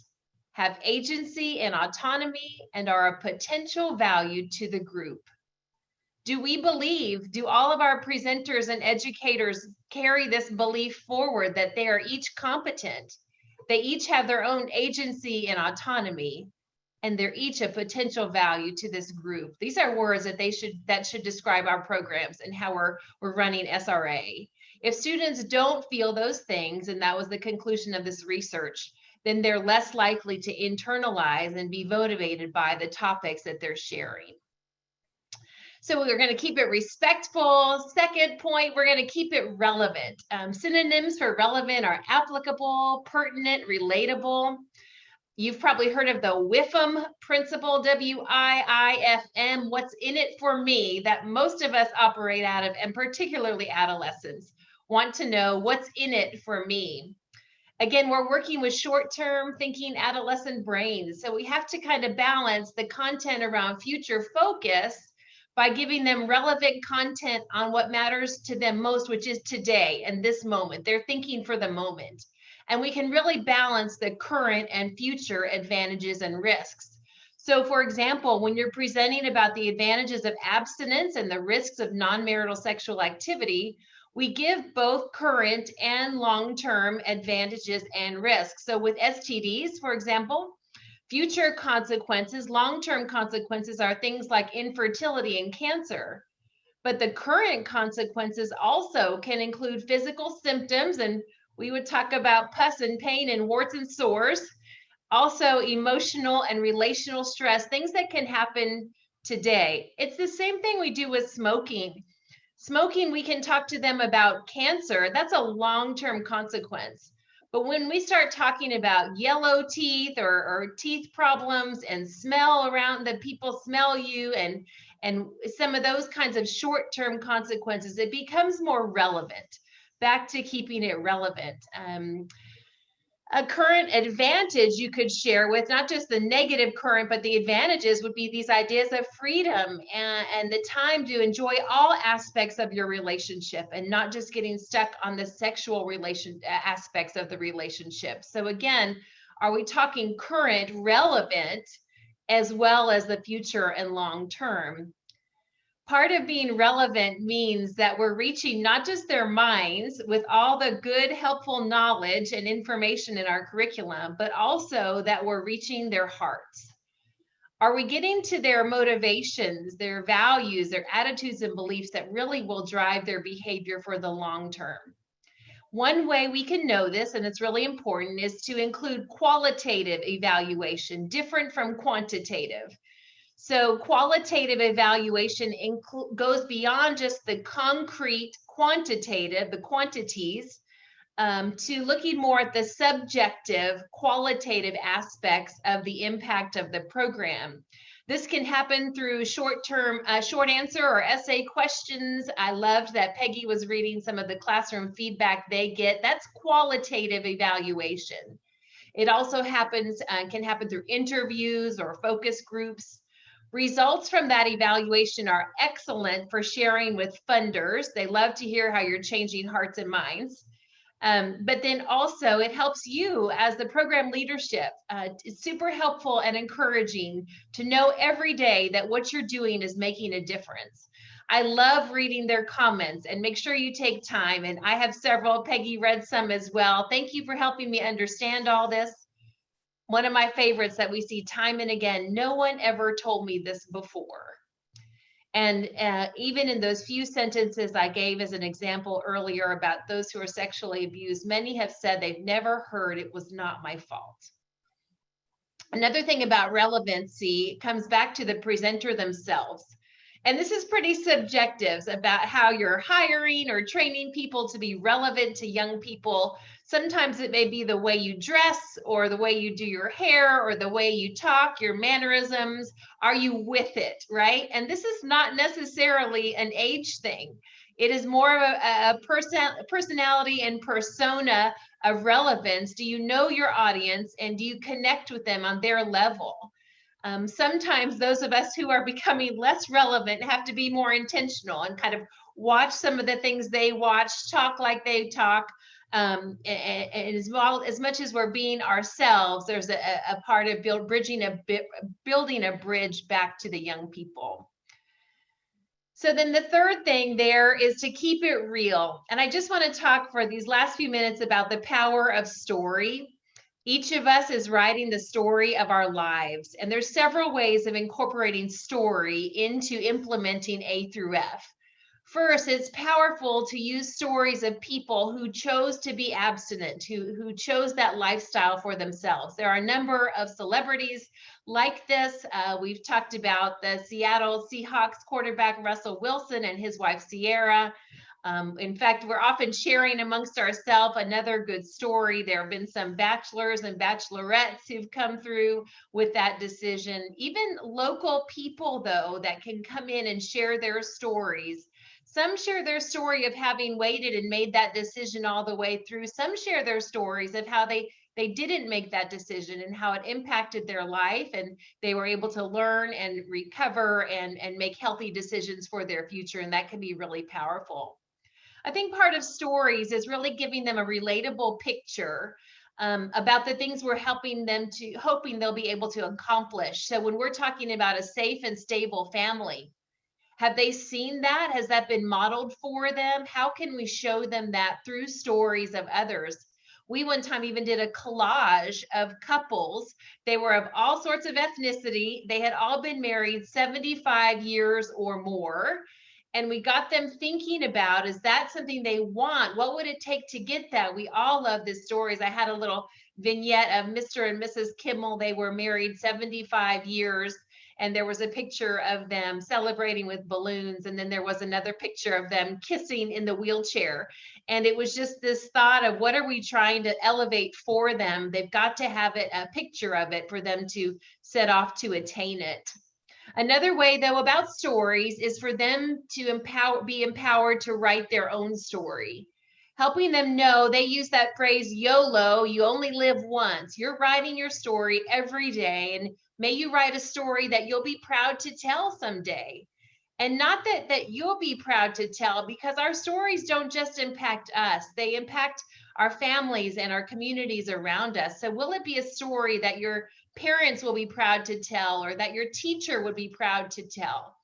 have agency and autonomy, and are a potential value to the group. Do all of our presenters and educators carry this belief forward that they are each competent, they each have their own agency and autonomy, and they're each a potential value to this group? These are words that should describe our programs and how we're running SRAE. If students don't feel those things, and that was the conclusion of this research, then they're less likely to internalize and be motivated by the topics that they're sharing. So we're going to keep it respectful. Second point, we're going to keep it relevant. Synonyms for relevant are applicable, pertinent, relatable. You've probably heard of the WIFM principle, W-I-I-F-M, what's in it for me, that most of us operate out of, and particularly adolescents want to know what's in it for me. Again, we're working with short-term thinking adolescent brains. So we have to kind of balance the content around future focus by giving them relevant content on what matters to them most, which is today and this moment. They're thinking for the moment. And we can really balance the current and future advantages and risks. So for example, when you're presenting about the advantages of abstinence and the risks of non-marital sexual activity, we give both current and long-term advantages and risks. So with STDs, for example, future consequences, long-term consequences are things like infertility and cancer. But the current consequences also can include physical symptoms, and we would talk about pus and pain and warts and sores. Also emotional and relational stress, things that can happen today. It's the same thing we do with smoking. Smoking, we can talk to them about cancer. That's a long-term consequence. But when we start talking about yellow teeth or teeth problems and smell around, that people smell you and some of those kinds of short-term consequences, it becomes more relevant. Back to keeping it relevant. A current advantage you could share with not just the negative current, but the advantages would be these ideas of freedom and the time to enjoy all aspects of your relationship and not just getting stuck on the sexual aspects of the relationship. So again, are we talking current, relevant, as well as the future and long term? Part of being relevant means that we're reaching not just their minds with all the good, helpful knowledge and information in our curriculum, but also that we're reaching their hearts. Are we getting to their motivations, their values, their attitudes and beliefs that really will drive their behavior for the long term? One way we can know this, and it's really important, is to include qualitative evaluation, different from quantitative. So qualitative evaluation goes beyond just the concrete quantitative, the quantities, to looking more at the subjective qualitative aspects of the impact of the program. This can happen through short answer or essay questions. I loved that Peggy was reading some of the classroom feedback they get. That's qualitative evaluation. It also can happen through interviews or focus groups. Results from that evaluation are excellent for sharing with funders. They love to hear how you're changing hearts and minds. But then also it helps you as the program leadership. It's super helpful and encouraging to know every day that what you're doing is making a difference. I love reading their comments, and make sure you take time. And I have several. Peggy read some as well. Thank you for helping me understand all this. One of my favorites that we see time and again, no one ever told me this before. And even in those few sentences I gave as an example earlier about those who are sexually abused, many have said they've never heard it was not my fault. Another thing about relevancy comes back to the presenter themselves. And this is pretty subjective about how you're hiring or training people to be relevant to young people. Sometimes it may be the way you dress or the way you do your hair or the way you talk, your mannerisms. Are you with it, right? And this is not necessarily an age thing. It is more of a personality and persona of relevance. Do you know your audience and do you connect with them on their level? Sometimes those of us who are becoming less relevant have to be more intentional and kind of watch some of the things they watch, talk like they talk. And as much as we're being ourselves, there's a part of building a bridge back to the young people. So then the third thing there is to keep it real. And I just want to talk for these last few minutes about the power of story. Each of us is writing the story of our lives, and there's several ways of incorporating story into implementing A through F. First, it's powerful to use stories of people who chose to be abstinent, who chose that lifestyle for themselves. There are a number of celebrities like this. We've talked about the Seattle Seahawks quarterback Russell Wilson and his wife Sierra. In fact, we're often sharing amongst ourselves another good story. There have been some bachelors and bachelorettes who've come through with that decision. Even local people, though, that can come in and share their stories. Some share their story of having waited and made that decision all the way through. Some share their stories of how they didn't make that decision and how it impacted their life, and they were able to learn and recover and make healthy decisions for their future. And that can be really powerful. I think part of stories is really giving them a relatable picture about the things we're hoping they'll be able to accomplish. So when we're talking about a safe and stable family, have they seen that? Has that been modeled for them? How can we show them that through stories of others? We one time even did a collage of couples. They were of all sorts of ethnicity. They had all been married 75 years or more. And we got them thinking about, is that something they want? What would it take to get that? We all love these stories. I had a little vignette of Mr. and Mrs. Kimmel. They were married 75 years. And there was a picture of them celebrating with balloons. And then there was another picture of them kissing in the wheelchair. And it was just this thought of, what are we trying to elevate for them? They've got to have a picture of it for them to set off to attain it. Another way, though, about stories is for them to be empowered to write their own story. Helping them know, they use that phrase, YOLO, you only live once. You're writing your story every day, and may you write a story that you'll be proud to tell someday. And not that you'll be proud to tell, because our stories don't just impact us, they impact our families and our communities around us. So will it be a story that your parents will be proud to tell, or that your teacher would be proud to tell?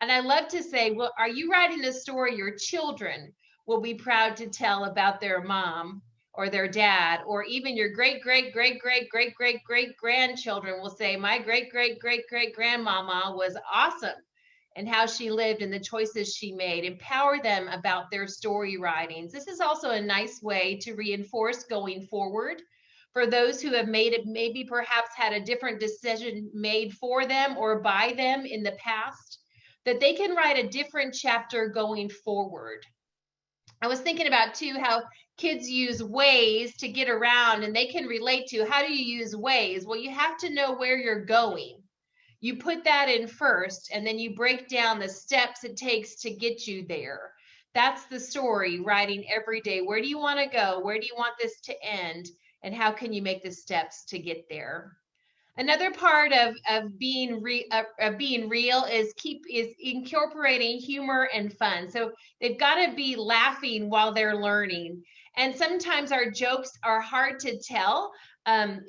And I love to say, well, are you writing a story your children will be proud to tell about their mom or their dad, or even your great grandchildren will say, my great grandmama was awesome, and how she lived and the choices she made. Empower them about their story writings. This is also a nice way to reinforce going forward for those who have made it, maybe perhaps had a different decision made for them or by them in the past, that they can write a different chapter going forward. I was thinking about too how kids use Waze to get around, and they can relate to, how do you use Waze? Well, you have to know where you're going. You put that in first, and then you break down the steps it takes to get you there. That's the story, writing every day. Where do you want to go? Where do you want this to end? And how can you make the steps to get there? Another part of being real is incorporating humor and fun. So they've got to be laughing while they're learning. And sometimes our jokes are hard to tell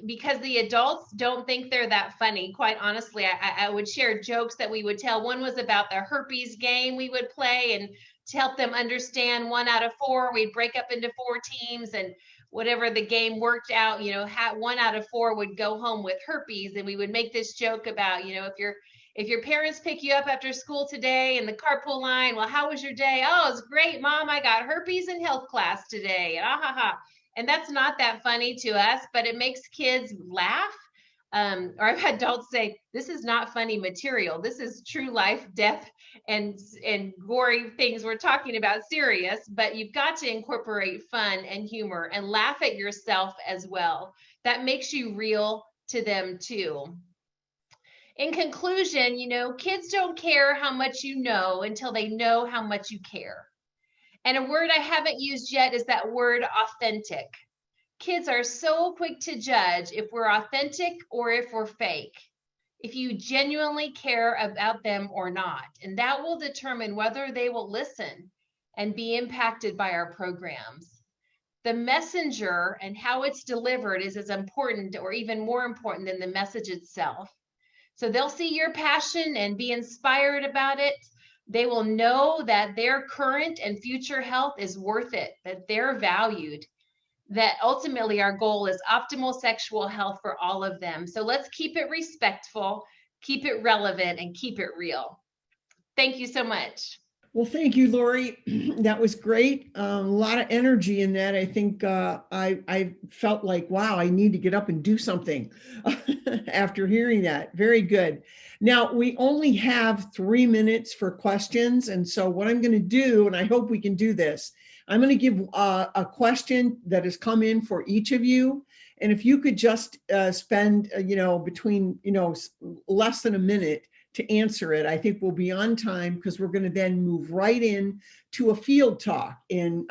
because the adults don't think they're that funny. Quite honestly, I would share jokes that we would tell. One was about the herpes game we would play, and to help them understand 1 out of 4, we'd break up into 4 teams, and whatever the game worked out, 1 out of 4 would go home with herpes. And we would make this joke about, if your parents pick you up after school today in the carpool line, well, how was your day? Oh, it's great, Mom. I got herpes in health class today. And And that's not that funny to us, but it makes kids laugh. Or I've had adults say, this is not funny material. This is true life, death, and gory things we're talking about, serious, but you've got to incorporate fun and humor and laugh at yourself as well. That makes you real to them too. In conclusion, kids don't care how much you know until they know how much you care. And a word I haven't used yet is that word authentic. Kids are so quick to judge if we're authentic or if we're fake, if you genuinely care about them or not. And that will determine whether they will listen and be impacted by our programs. The messenger and how it's delivered is as important or even more important than the message itself. So they'll see your passion and be inspired about it. They will know that their current and future health is worth it, that they're valued, that ultimately our goal is optimal sexual health for all of them. So let's keep it respectful, keep it relevant, and keep it real. Thank you so much. Well, thank you, Lori. That was great. A lot of energy in that. I think I felt like, wow, I need to get up and do something after hearing that. Very good. Now, we only have 3 minutes for questions. And so what I'm going to do, and I hope we can do this, I'm going to give a question that has come in for each of you. And if you could just spend, between, less than a minute to answer it, I think we'll be on time, because we're going to then move right in to a field talk, and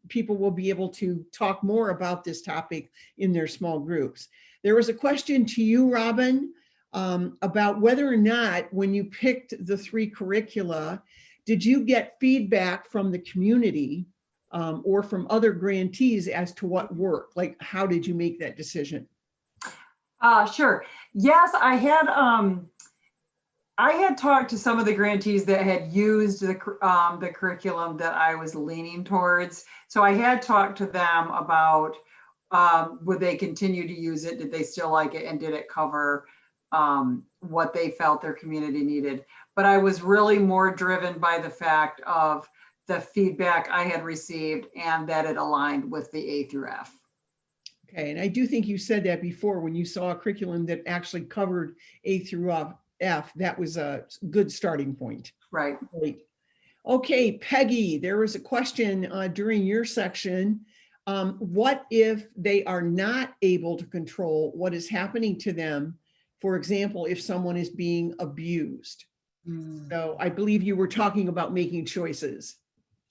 people will be able to talk more about this topic in their small groups. There was a question to you, Robin, about whether or not when you picked the 3 curricula, did you get feedback from the community or from other grantees as to what worked? Like, how did you make that decision? Sure. Yes, I had talked to some of the grantees that had used the curriculum that I was leaning towards. So I had talked to them about would they continue to use it? Did they still like it? And did it cover what they felt their community needed? But I was really more driven by the fact of the feedback I had received and that it aligned with the A through F. Okay, and I do think you said that before, when you saw a curriculum that actually covered A through F, that was a good starting point. Right. Great. Okay, Peggy, there was a question during your section. What if they are not able to control what is happening to them? For example, if someone is being abused. So I believe you were talking about making choices.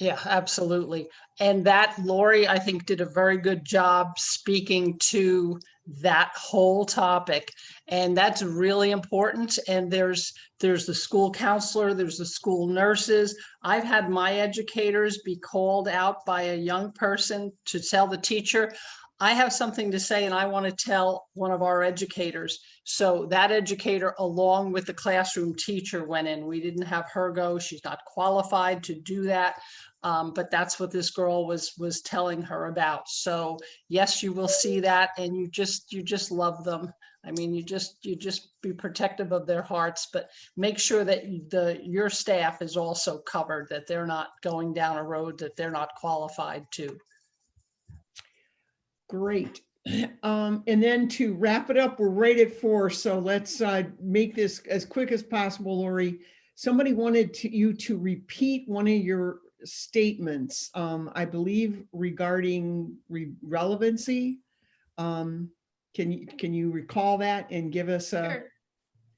Yeah, absolutely. And that Lori, I think, did a very good job speaking to that whole topic. And that's really important. And there's the school counselor, there's the school nurses. I've had my educators be called out by a young person to tell the teacher, I have something to say and I want to tell one of our educators. So that educator, along with the classroom teacher, went in. We didn't have her go. She's not qualified to do that. But that's what this girl was telling her about. So yes, you will see that, and you just love them. I mean, you just be protective of their hearts, but make sure that your staff is also covered, that they're not going down a road that they're not qualified to. Great. And then to wrap it up, we're right at 4. So let's make this as quick as possible, Lori. Somebody wanted you to repeat one of your statements, I believe regarding relevancy. Can you recall that and give us a Sure.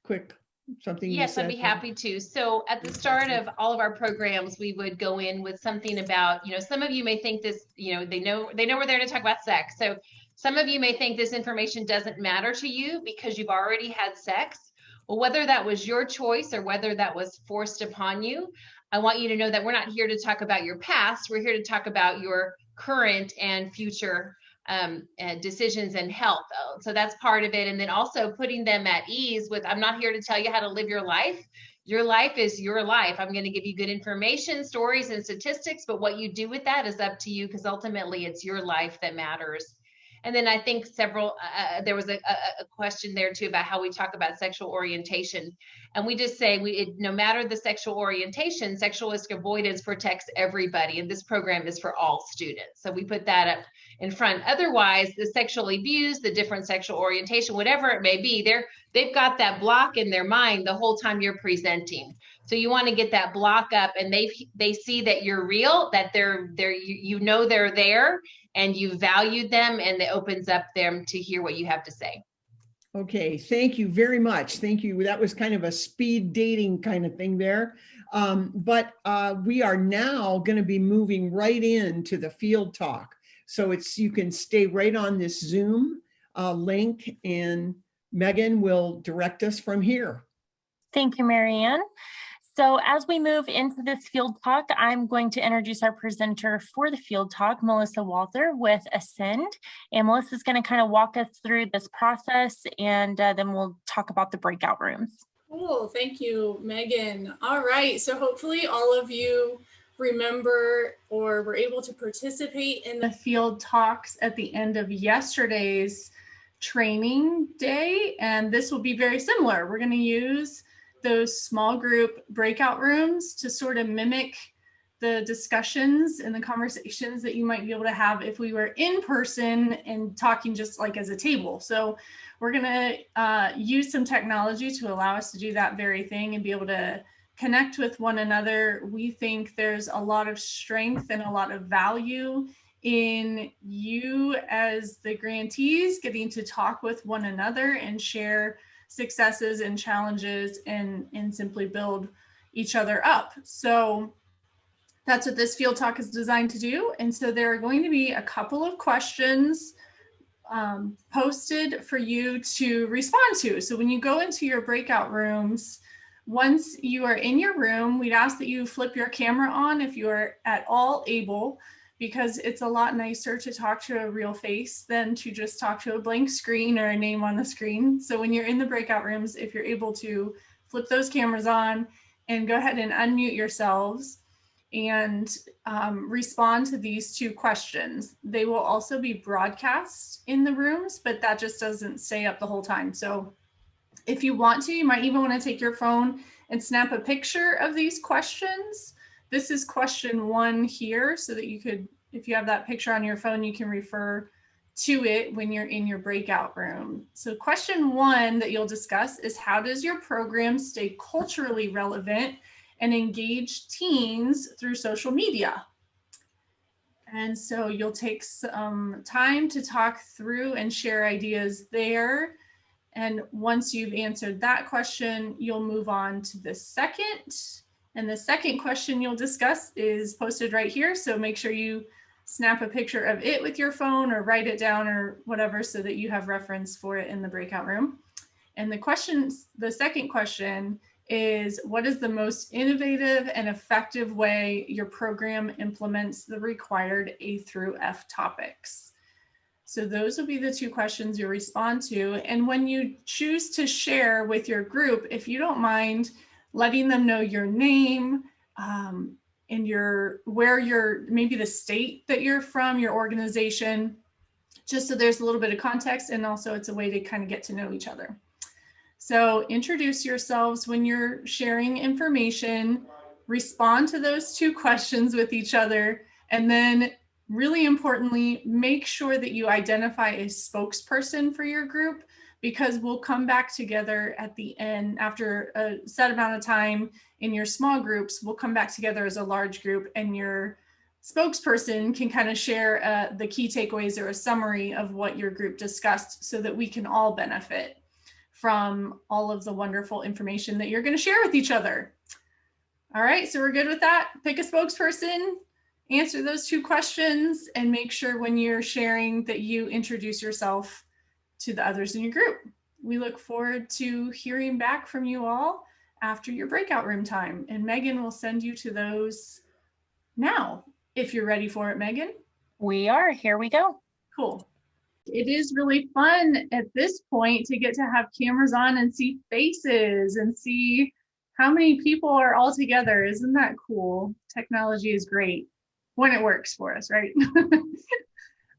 quick something you Yes, said? I'd be happy to. So at the start of all of our programs, we would go in with something about, some of you may think this, they know we're there to talk about sex. So some of you may think this information doesn't matter to you because you've already had sex. Well, whether that was your choice or whether that was forced upon you, I want you to know that we're not here to talk about your past. We're here to talk about your current and future decisions and health. So that's part of it. And then also putting them at ease with, I'm not here to tell you how to live your life. Your life is your life. I'm going to give you good information, stories, and statistics, but what you do with that is up to you because ultimately it's your life that matters. And then I think there was a question there too about how we talk about sexual orientation. And we just say, no matter the sexual orientation, sexual risk avoidance protects everybody. And this program is for all students. So we put that up in front. Otherwise, the sexually abused, the different sexual orientation, whatever it may be, they've got that block in their mind the whole time you're presenting. So you want to get that block up, and they see that you're real, that they're there, and you valued them, and it opens up them to hear what you have to say. Okay, thank you very much. Thank you. That was kind of a speed dating kind of thing there. But we are now going to be moving right into the field talk. So you can stay right on this Zoom link, and Megan will direct us from here. Thank you, Marianne. So as we move into this field talk, I'm going to introduce our presenter for the field talk, Melissa Walther with Ascend. And Melissa is going to kind of walk us through this process, and then we'll talk about the breakout rooms. Cool. Thank you, Megan. All right. So hopefully all of you remember or were able to participate in the field talks at the end of yesterday's training day. And this will be very similar. We're going to use those small group breakout rooms to sort of mimic the discussions and the conversations that you might be able to have if we were in person and talking just like as a table. So we're going to use some technology to allow us to do that very thing and be able to connect with one another. We think there's a lot of strength and a lot of value in you as the grantees getting to talk with one another and share successes and challenges and simply build each other up. So that's what this field talk is designed to do. And so there are going to be a couple of questions posted for you to respond to. So when you go into your breakout rooms, once you are in your room, we'd ask that you flip your camera on if you are at all able, because it's a lot nicer to talk to a real face than to just talk to a blank screen or a name on the screen. So when you're in the breakout rooms, if you're able to flip those cameras on and go ahead and unmute yourselves and respond to these 2 questions. They will also be broadcast in the rooms, but that just doesn't stay up the whole time. So if you want to, you might even want to take your phone and snap a picture of these questions. This is question 1 here, so that you could, if you have that picture on your phone, you can refer to it when you're in your breakout room. So question 1 that you'll discuss is, how does your program stay culturally relevant and engage teens through social media? And so you'll take some time to talk through and share ideas there. And once you've answered that question, you'll move on to the second. And the second question you'll discuss is posted right here. So make sure you snap a picture of it with your phone or write it down or whatever, so that you have reference for it in the breakout room. And the second question is, what is the most innovative and effective way your program implements the required A through F topics? So those will be the 2 questions you respond to. And when you choose to share with your group, if you don't mind letting them know your name, and maybe the state that you're from, your organization, just so there's a little bit of context, and also it's a way to kind of get to know each other. So introduce yourselves when you're sharing information, respond to those 2 questions with each other, and then really importantly, make sure that you identify a spokesperson for your group, because we'll come back together at the end after a set amount of time in your small groups. We'll come back together as a large group, and your spokesperson can kind of share the key takeaways or a summary of what your group discussed, so that we can all benefit from all of the wonderful information that you're going to share with each other. All right, so we're good with that. Pick a spokesperson, answer those 2 questions, and make sure when you're sharing that you introduce yourself to the others in your group. We look forward to hearing back from you all after your breakout room time, and Megan will send you to those now, if you're ready for it, Megan. We are. Here we go. Cool. It is really fun at this point to get to have cameras on and see faces and see how many people are all together. Isn't that cool? Technology is great when it works for us, right?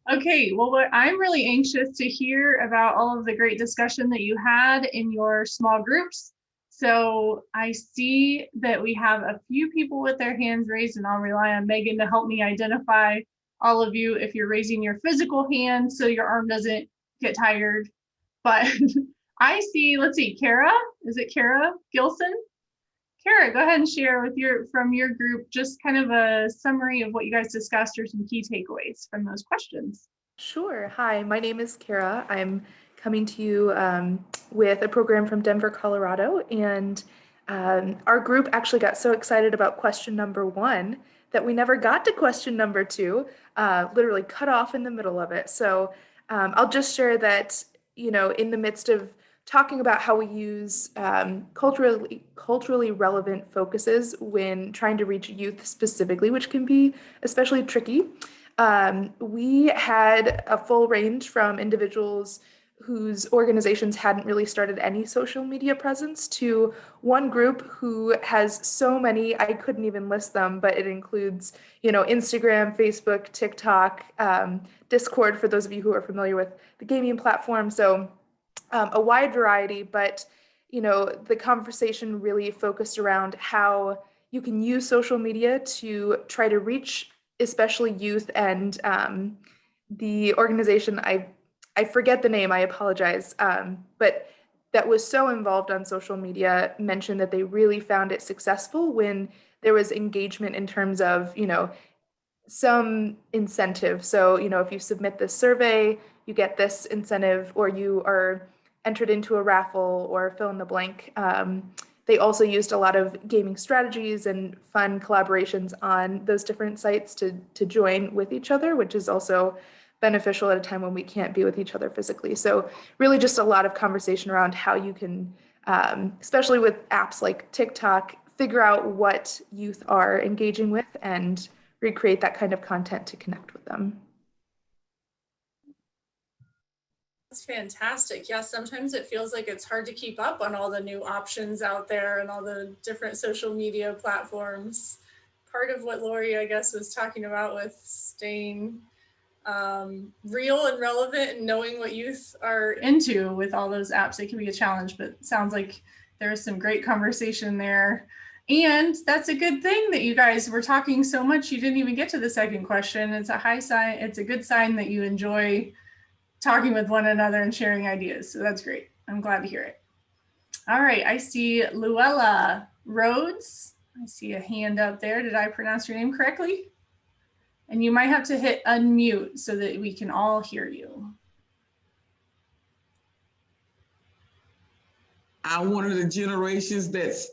Okay, well, I'm really anxious to hear about all of the great discussion that you had in your small groups. So I see that we have a few people with their hands raised, and I'll rely on Megan to help me identify all of you if you're raising your physical hand so your arm doesn't get tired. But I see, let's see, Kara, is it Kara Gilson? Kara, go ahead and share with from your group just kind of a summary of what you guys discussed or some key takeaways from those questions. Sure. Hi, my name is Kara. I'm coming to you with a program from Denver, Colorado, and our group actually got so excited about question number 1 that we never got to question number 2, literally cut off in the middle of it. So I'll just share that, you know, in the midst of talking about how we use culturally relevant focuses when trying to reach youth specifically, which can be especially tricky. We had a full range from individuals whose organizations hadn't really started any social media presence to one group who has so many, I couldn't even list them, but it includes, you know, Instagram, Facebook, TikTok, Discord, for those of you who are familiar with the gaming platform. So a wide variety, but, you know, the conversation really focused around how you can use social media to try to reach especially youth, and the organization, I forget the name, I apologize, but that was so involved on social media mentioned that they really found it successful when there was engagement in terms of, you know, some incentive. So, you know, if you submit this survey, you get this incentive, or you are entered into a raffle, or fill in the blank. They also used a lot of gaming strategies and fun collaborations on those different sites to join with each other, which is also beneficial at a time when we can't be with each other physically. So really just a lot of conversation around how you can, especially with apps like TikTok, figure out what youth are engaging with and recreate that kind of content to connect with them. That's fantastic. Yeah, sometimes it feels like it's hard to keep up on all the new options out there and all the different social media platforms. Part of what Lori, I guess, was talking about with staying real and relevant and knowing what youth are into with all those apps, it can be a challenge, but it sounds like there's some great conversation there. And that's a good thing that you guys were talking so much you didn't even get to the second question. It's a high sign. It's a good sign that you enjoy talking with one another and sharing ideas. So that's great. I'm glad to hear it. All right, I see Luella Rhodes. I see a hand up there. Did I pronounce your name correctly? And you might have to hit unmute so that we can all hear you. I'm one of the generations that's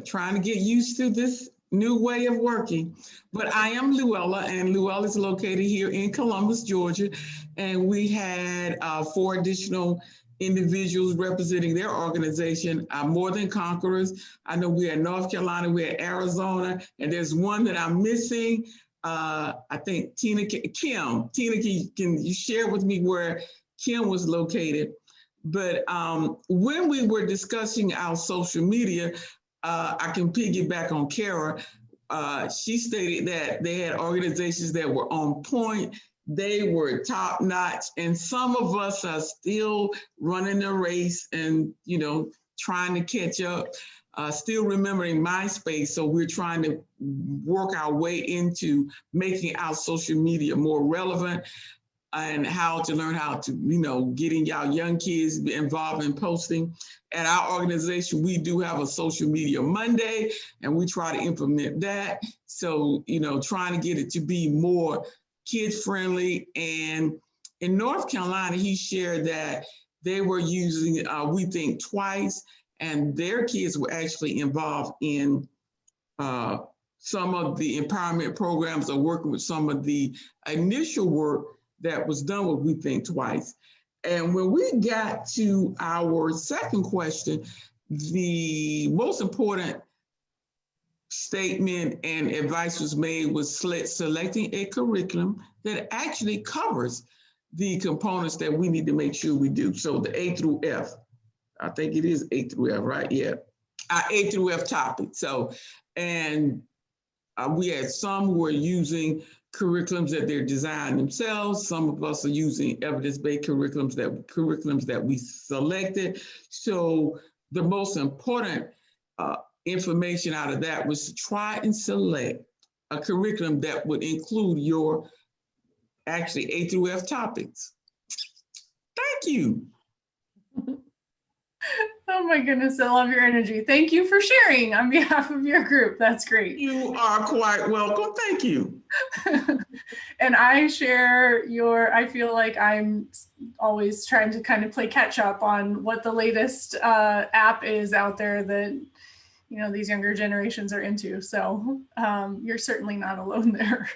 trying to get used to this new way of working. But I am Luella, and Luella is located here in Columbus, Georgia. And we had 4 additional individuals representing their organization, More Than Conquerors. I know we had North Carolina, we had Arizona, and there's one that I'm missing. I think Tina, can you share with me where Kim was located? But when we were discussing our social media, I can piggyback on Kara. She stated that they had organizations that were on point. They were top notch, and some of us are still running the race and, you know, trying to catch up. Still remembering MySpace, so we're trying to work our way into making our social media more relevant and how to learn how to, you know, getting our young kids involved in posting. At our organization, we do have a social media Monday, and we try to implement that. So, you know, trying to get it to be more kids friendly. And in North Carolina, he shared that they were using We Think Twice, and their kids were actually involved in some of the empowerment programs or working with some of the initial work that was done with We Think Twice. And when we got to our second question, the most important statement and advice was made was selecting a curriculum that actually covers the components that we need to make sure we do. So the A through F. I think it is A through F, right? Yeah, A through F topic. So, and we had some who are using curriculums that they're designing themselves. Some of us are using evidence-based curriculums that we selected. So the most important information out of that was to try and select a curriculum that would include your actually A through F topics. Thank you. Oh my goodness, I love your energy. Thank you for sharing on behalf of your group. That's great. You are quite welcome. Thank you. And I share I feel like I'm always trying to kind of play catch up on what the latest app is out there that, you know, these younger generations are into. So you're certainly not alone there.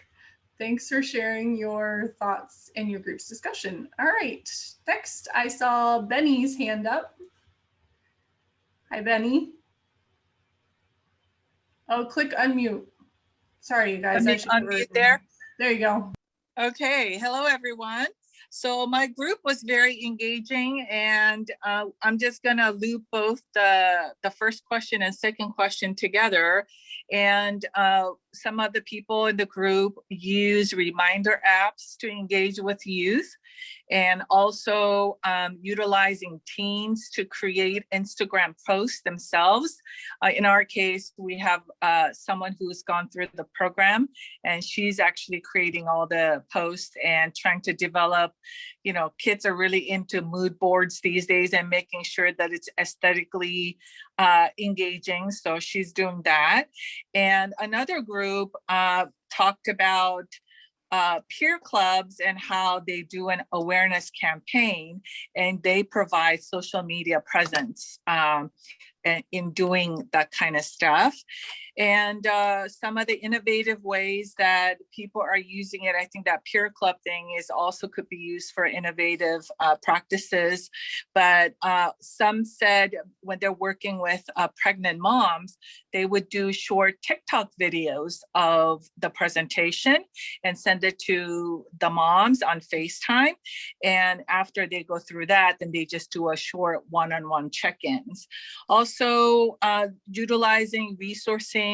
Thanks for sharing your thoughts and your group's discussion. All right, next I saw Benny's hand up. Hi, Benny. Oh, click unmute. Sorry, you guys. Unmute there. There you go. Okay. Hello, everyone. So my group was very engaging, and I'm just going to loop both the first question and second question together. And some of the people in the group use reminder apps to engage with youth, and also utilizing teens to create Instagram posts themselves. In our case, we have someone who's gone through the program, and she's actually creating all the posts and trying to develop, you know, kids are really into mood boards these days and making sure that it's aesthetically engaging. So she's doing that. And another group talked about peer clubs and how they do an awareness campaign, and they provide social media presence in doing that kind of stuff. And some of the innovative ways that people are using it, I think that peer club thing is also could be used for innovative practices. But some said when they're working with pregnant moms, they would do short TikTok videos of the presentation and send it to the moms on FaceTime. And after they go through that, then they just do a short one-on-one check-ins. Also, utilizing resourcing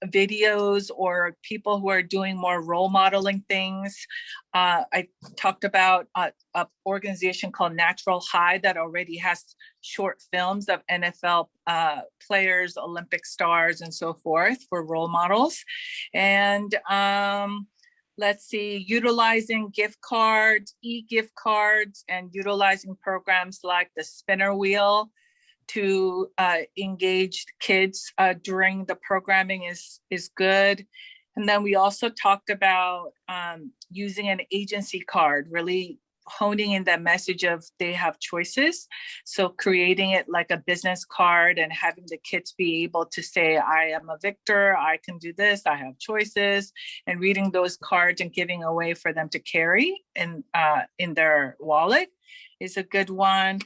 videos or people who are doing more role modeling things. I talked about an organization called Natural High that already has short films of NFL players, Olympic stars, and so forth for role models. And let's see, utilizing gift cards, e-gift cards, and utilizing programs like the spinner wheel to engage kids during the programming is good. And then we also talked about using an agency card, really honing in that message of they have choices. So creating it like a business card and having the kids be able to say, I am a victor, I can do this, I have choices, and reading those cards and giving away for them to carry in their wallet is a good one.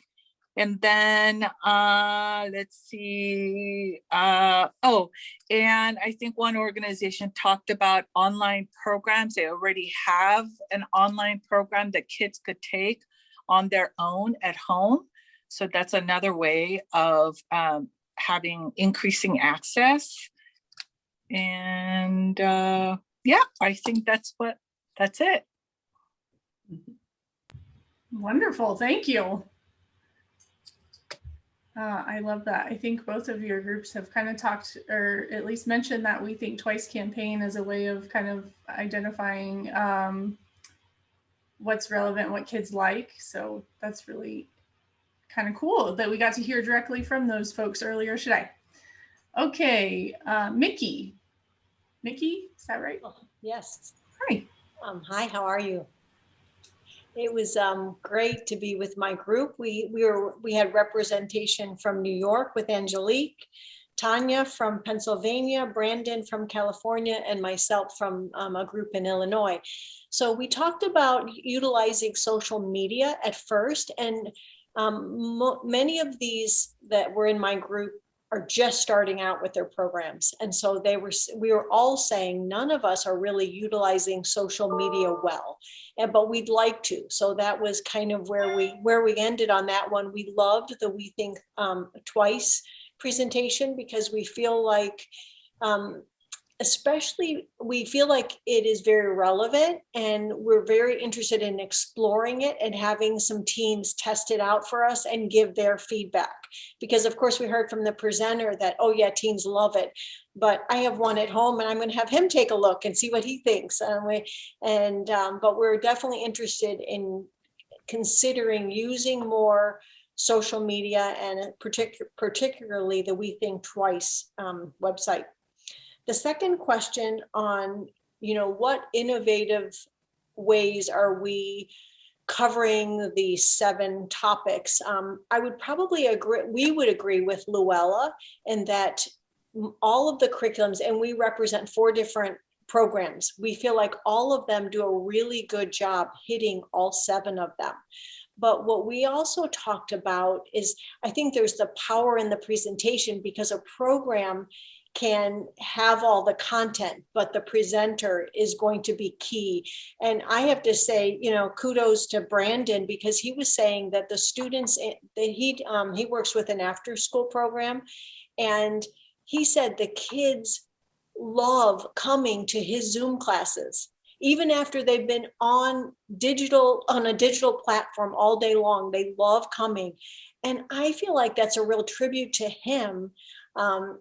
And then let's see. Oh, and I think one organization talked about online programs. They already have an online program that kids could take on their own at home. So that's another way of having increasing access. And yeah, I think that's it. Wonderful, thank you. I love that. I think both of your groups have kind of talked, or at least mentioned, that We Think Twice campaign as a way of kind of identifying what's relevant, what kids like. So that's really kind of cool that we got to hear directly from those folks earlier today. Okay, Mickey. Mickey, is that right? Yes. Hi. Hi, how are you? It was great to be with my group. We had representation from New York with Angelique, Tanya from Pennsylvania, Brandon from California, and myself from a group in Illinois. So we talked about utilizing social media at first, and many of these that were in my group are just starting out with their programs. And so we were all saying none of us are really utilizing social media well, but we'd like to. So that was kind of where we ended on that one. We loved the We Think Twice presentation because we feel like, especially we feel like it is very relevant, and we're very interested in exploring it and having some teams test it out for us and give their feedback. Because of course we heard from the presenter that, oh yeah, teens love it, but I have one at home and I'm going to have him take a look and see what he thinks. But we're definitely interested in considering using more social media, and particularly the We Think Twice website. The second question on, what innovative ways are we covering the 7 topics? I would probably agree, we would agree with Luella in that all of the curriculums, and we represent 4 different programs, we feel like all of them do a really good job hitting all 7 of them. But what we also talked about is, I think there's the power in the presentation, because a program can have all the content, but the presenter is going to be key. And I have to say, kudos to Brandon, because he was saying that the students that he works with an after school program, and he said the kids love coming to his Zoom classes. Even after they've been on a digital platform all day long, they love coming. And I feel like that's a real tribute to him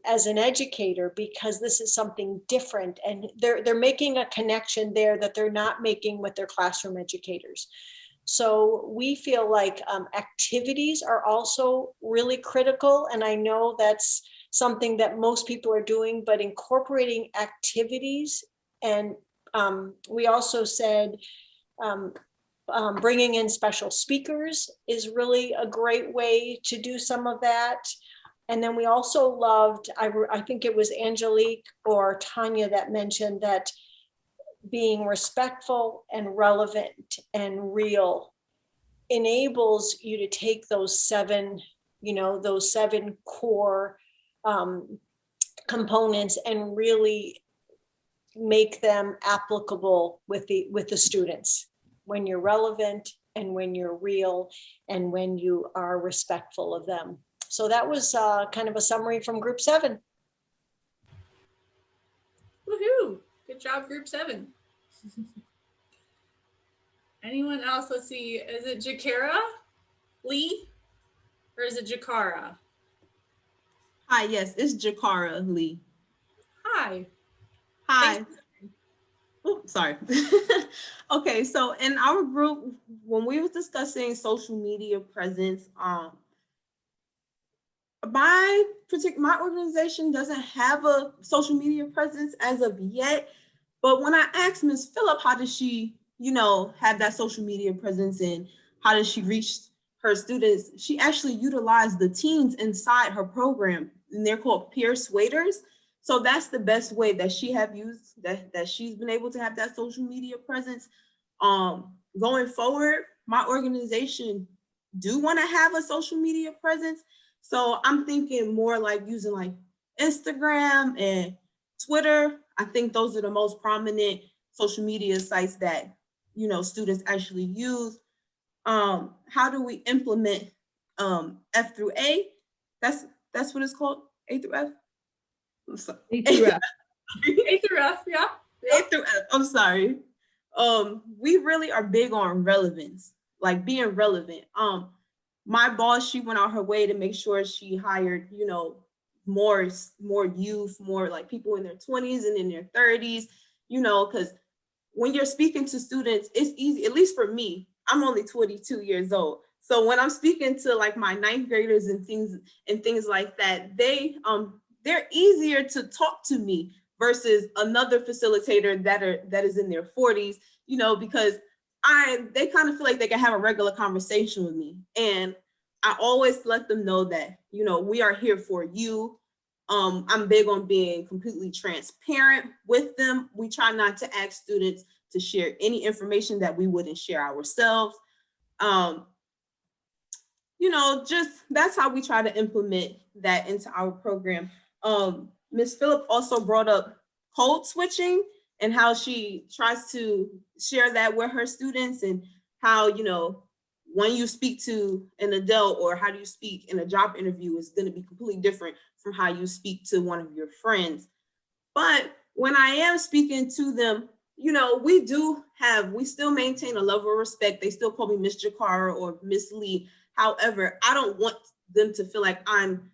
as an educator, because this is something different, and they're making a connection there that they're not making with their classroom educators. So we feel like activities are also really critical, and I know that's something that most people are doing, but incorporating activities. And we also said bringing in special speakers is really a great way to do some of that. And then we also loved, I think it was Angelique or Tanya that mentioned that being respectful and relevant and real enables you to take those 7 core components and really make them applicable with the students, when you're relevant and when you're real and when you are respectful of them. So that was kind of a summary from Group 7. Woohoo! Good job, Group 7. Anyone else? Let's see. Is it Jakara Lee or is it Jakara? Hi, yes, it's Jakara Lee. Hi. Hi. Oh, sorry. Okay, so in our group, when we were discussing social media presence, my organization doesn't have a social media presence as of yet. But when I asked Ms. Phillip, how does she, have that social media presence and how does she reach her students? She actually utilized the teens inside her program, and they're called peer persuaders. So that's the best way that she have used that she's been able to have that social media presence. Going forward, my organization do want to have a social media presence. So I'm thinking more like using like Instagram and Twitter. I think those are the most prominent social media sites that, you know, students actually use. How do we implement F through A? That's what it's called, A through F. I'm sorry. A through F. A through F, yeah. A through F. I'm sorry. We really are big on relevance, like being relevant. My boss, she went out her way to make sure she hired, you know, more youth, more like people in their 20s and in their 30s, you know, because when you're speaking to students, it's easy, at least for me, I'm only 22 years old. So when I'm speaking to like my ninth graders and things like that, they're easier to talk to me versus another facilitator that is in their 40s, you know, because they kind of feel like they can have a regular conversation with me. And I always let them know that, you know, we are here for you. I'm big on being completely transparent with them. We try not to ask students to share any information that we wouldn't share ourselves. You know, just that's how we try to implement that into our program. Ms. Phillip also brought up code switching and how she tries to share that with her students, and how, you know, when you speak to an adult or how do you speak in a job interview is going to be completely different from how you speak to one of your friends. But when I am speaking to them, you know, we still maintain a level of respect. They still call me Miss Jakara or Miss Lee. However, I don't want them to feel like I'm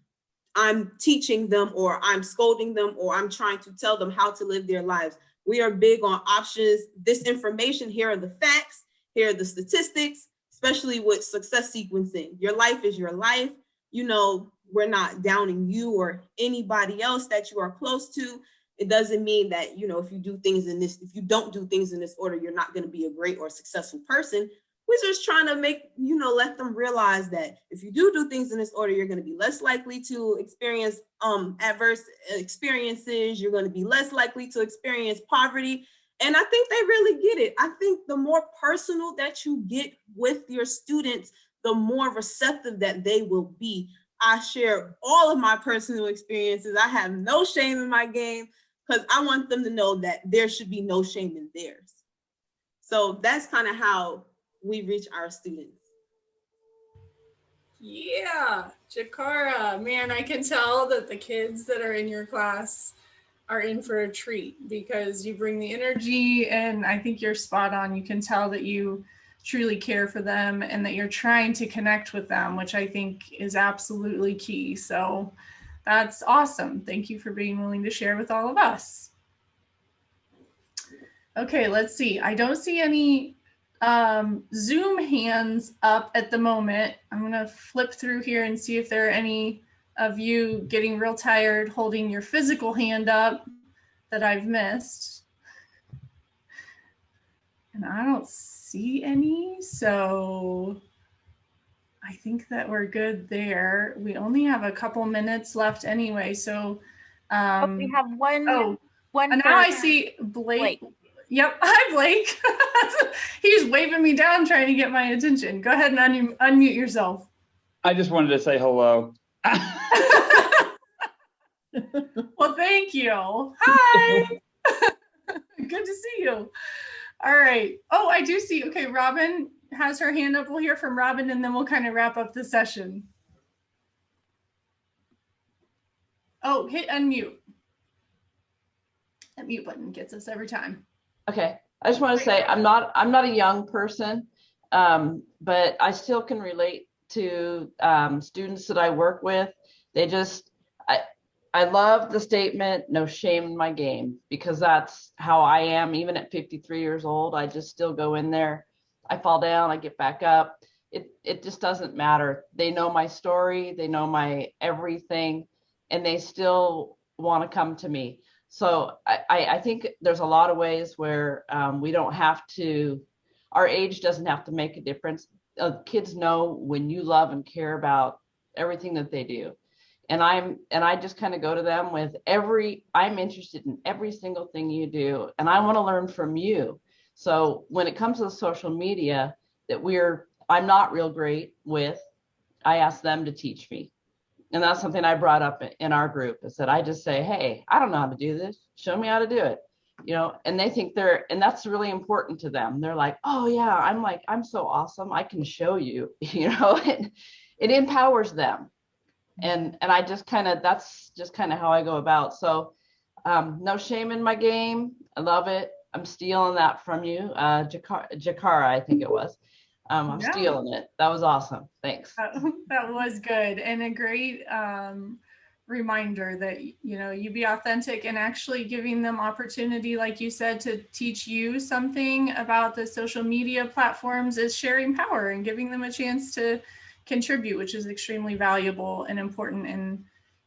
teaching them or I'm scolding them or I'm trying to tell them how to live their lives. We are big on options. This information, here are the facts, here are the statistics, especially with success sequencing. Your life is your life. You know, we're not downing you or anybody else that you are close to. It doesn't mean that, you know, if you don't do things in this order, you're not going to be a great or successful person. We're just trying to let them realize that if you do things in this order, you're going to be less likely to experience adverse experiences. You're going to be less likely to experience poverty. And I think they really get it. I think the more personal that you get with your students, the more receptive that they will be. I share all of my personal experiences. I have no shame in my game because I want them to know that there should be no shame in theirs. So that's kind of how we reach our students. Yeah, Jakara, man, I can tell that the kids that are in your class are in for a treat because you bring the energy, and I think you're spot on. You can tell that you truly care for them and that you're trying to connect with them, which I think is absolutely key. So that's awesome. Thank you for being willing to share with all of us. Okay, let's see. I don't see any Zoom hands up at the moment. I'm gonna flip through here and see if there are any of you getting real tired holding your physical hand up that I've missed. And I don't see any, so I think that we're good there. We only have a couple minutes left anyway, so We have one. And now I see Blake. Yep. Hi, Blake. He's waving me down, trying to get my attention. Go ahead and unmute yourself. I just wanted to say hello. Well, thank you. Hi. Good to see you. All right. Oh, I do see. Okay, Robin has her hand up. We'll hear from Robin, and then we'll kind of wrap up the session. Oh, hit unmute. That mute button gets us every time. Okay, I just want to say I'm not a young person, but I still can relate to students that I work with. I love the statement, no shame in my game, because that's how I am. Even at 53 years old, I just still go in there. I fall down, I get back up. It just doesn't matter. They know my story, they know my everything, and they still want to come to me. So I think there's a lot of ways where we don't have to, our age doesn't have to make a difference. Kids know when you love and care about everything that they do. And I just kind of go to them with I'm interested in every single thing you do, and I want to learn from you. So when it comes to social media, that we're I'm not real great with, I ask them to teach me. And that's something I brought up in our group, is that I just say, hey, I don't know how to do this. Show me how to do it. And they think and that's really important to them. They're like, oh yeah, I'm so awesome. I can show you, it empowers them. And I just that's just kind of how I go about. So no shame in my game. I love it. I'm stealing that from you. Jakara, I think it was. I'm stealing it. That was awesome. Thanks. That was good, and a great reminder that you be authentic, and actually giving them opportunity, like you said, to teach you something about the social media platforms is sharing power and giving them a chance to contribute, which is extremely valuable and important in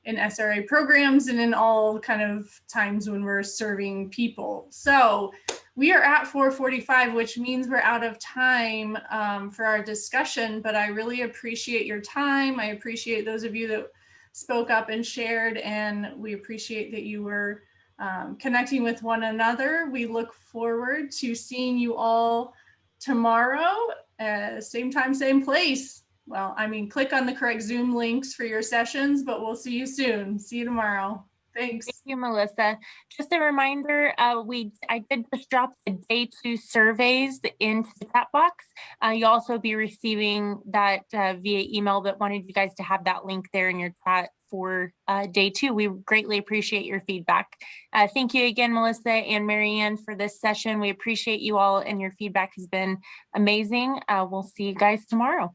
SRA programs and in all kind of times when we're serving people. So we are at 4:45, which means we're out of time for our discussion, but I really appreciate your time. I appreciate those of you that spoke up and shared, and we appreciate that you were connecting with one another. We look forward to seeing you all tomorrow, same time, same place. Well, click on the correct Zoom links for your sessions, but we'll see you soon. See you tomorrow. Thanks. Thank you, Melissa. Just a reminder, I did just drop the day 2 surveys into the chat box. You'll also be receiving that via email, but wanted you guys to have that link there in your chat for day 2. We greatly appreciate your feedback. Thank you again, Melissa and Marianne, for this session. We appreciate you all, and your feedback has been amazing. We'll see you guys tomorrow.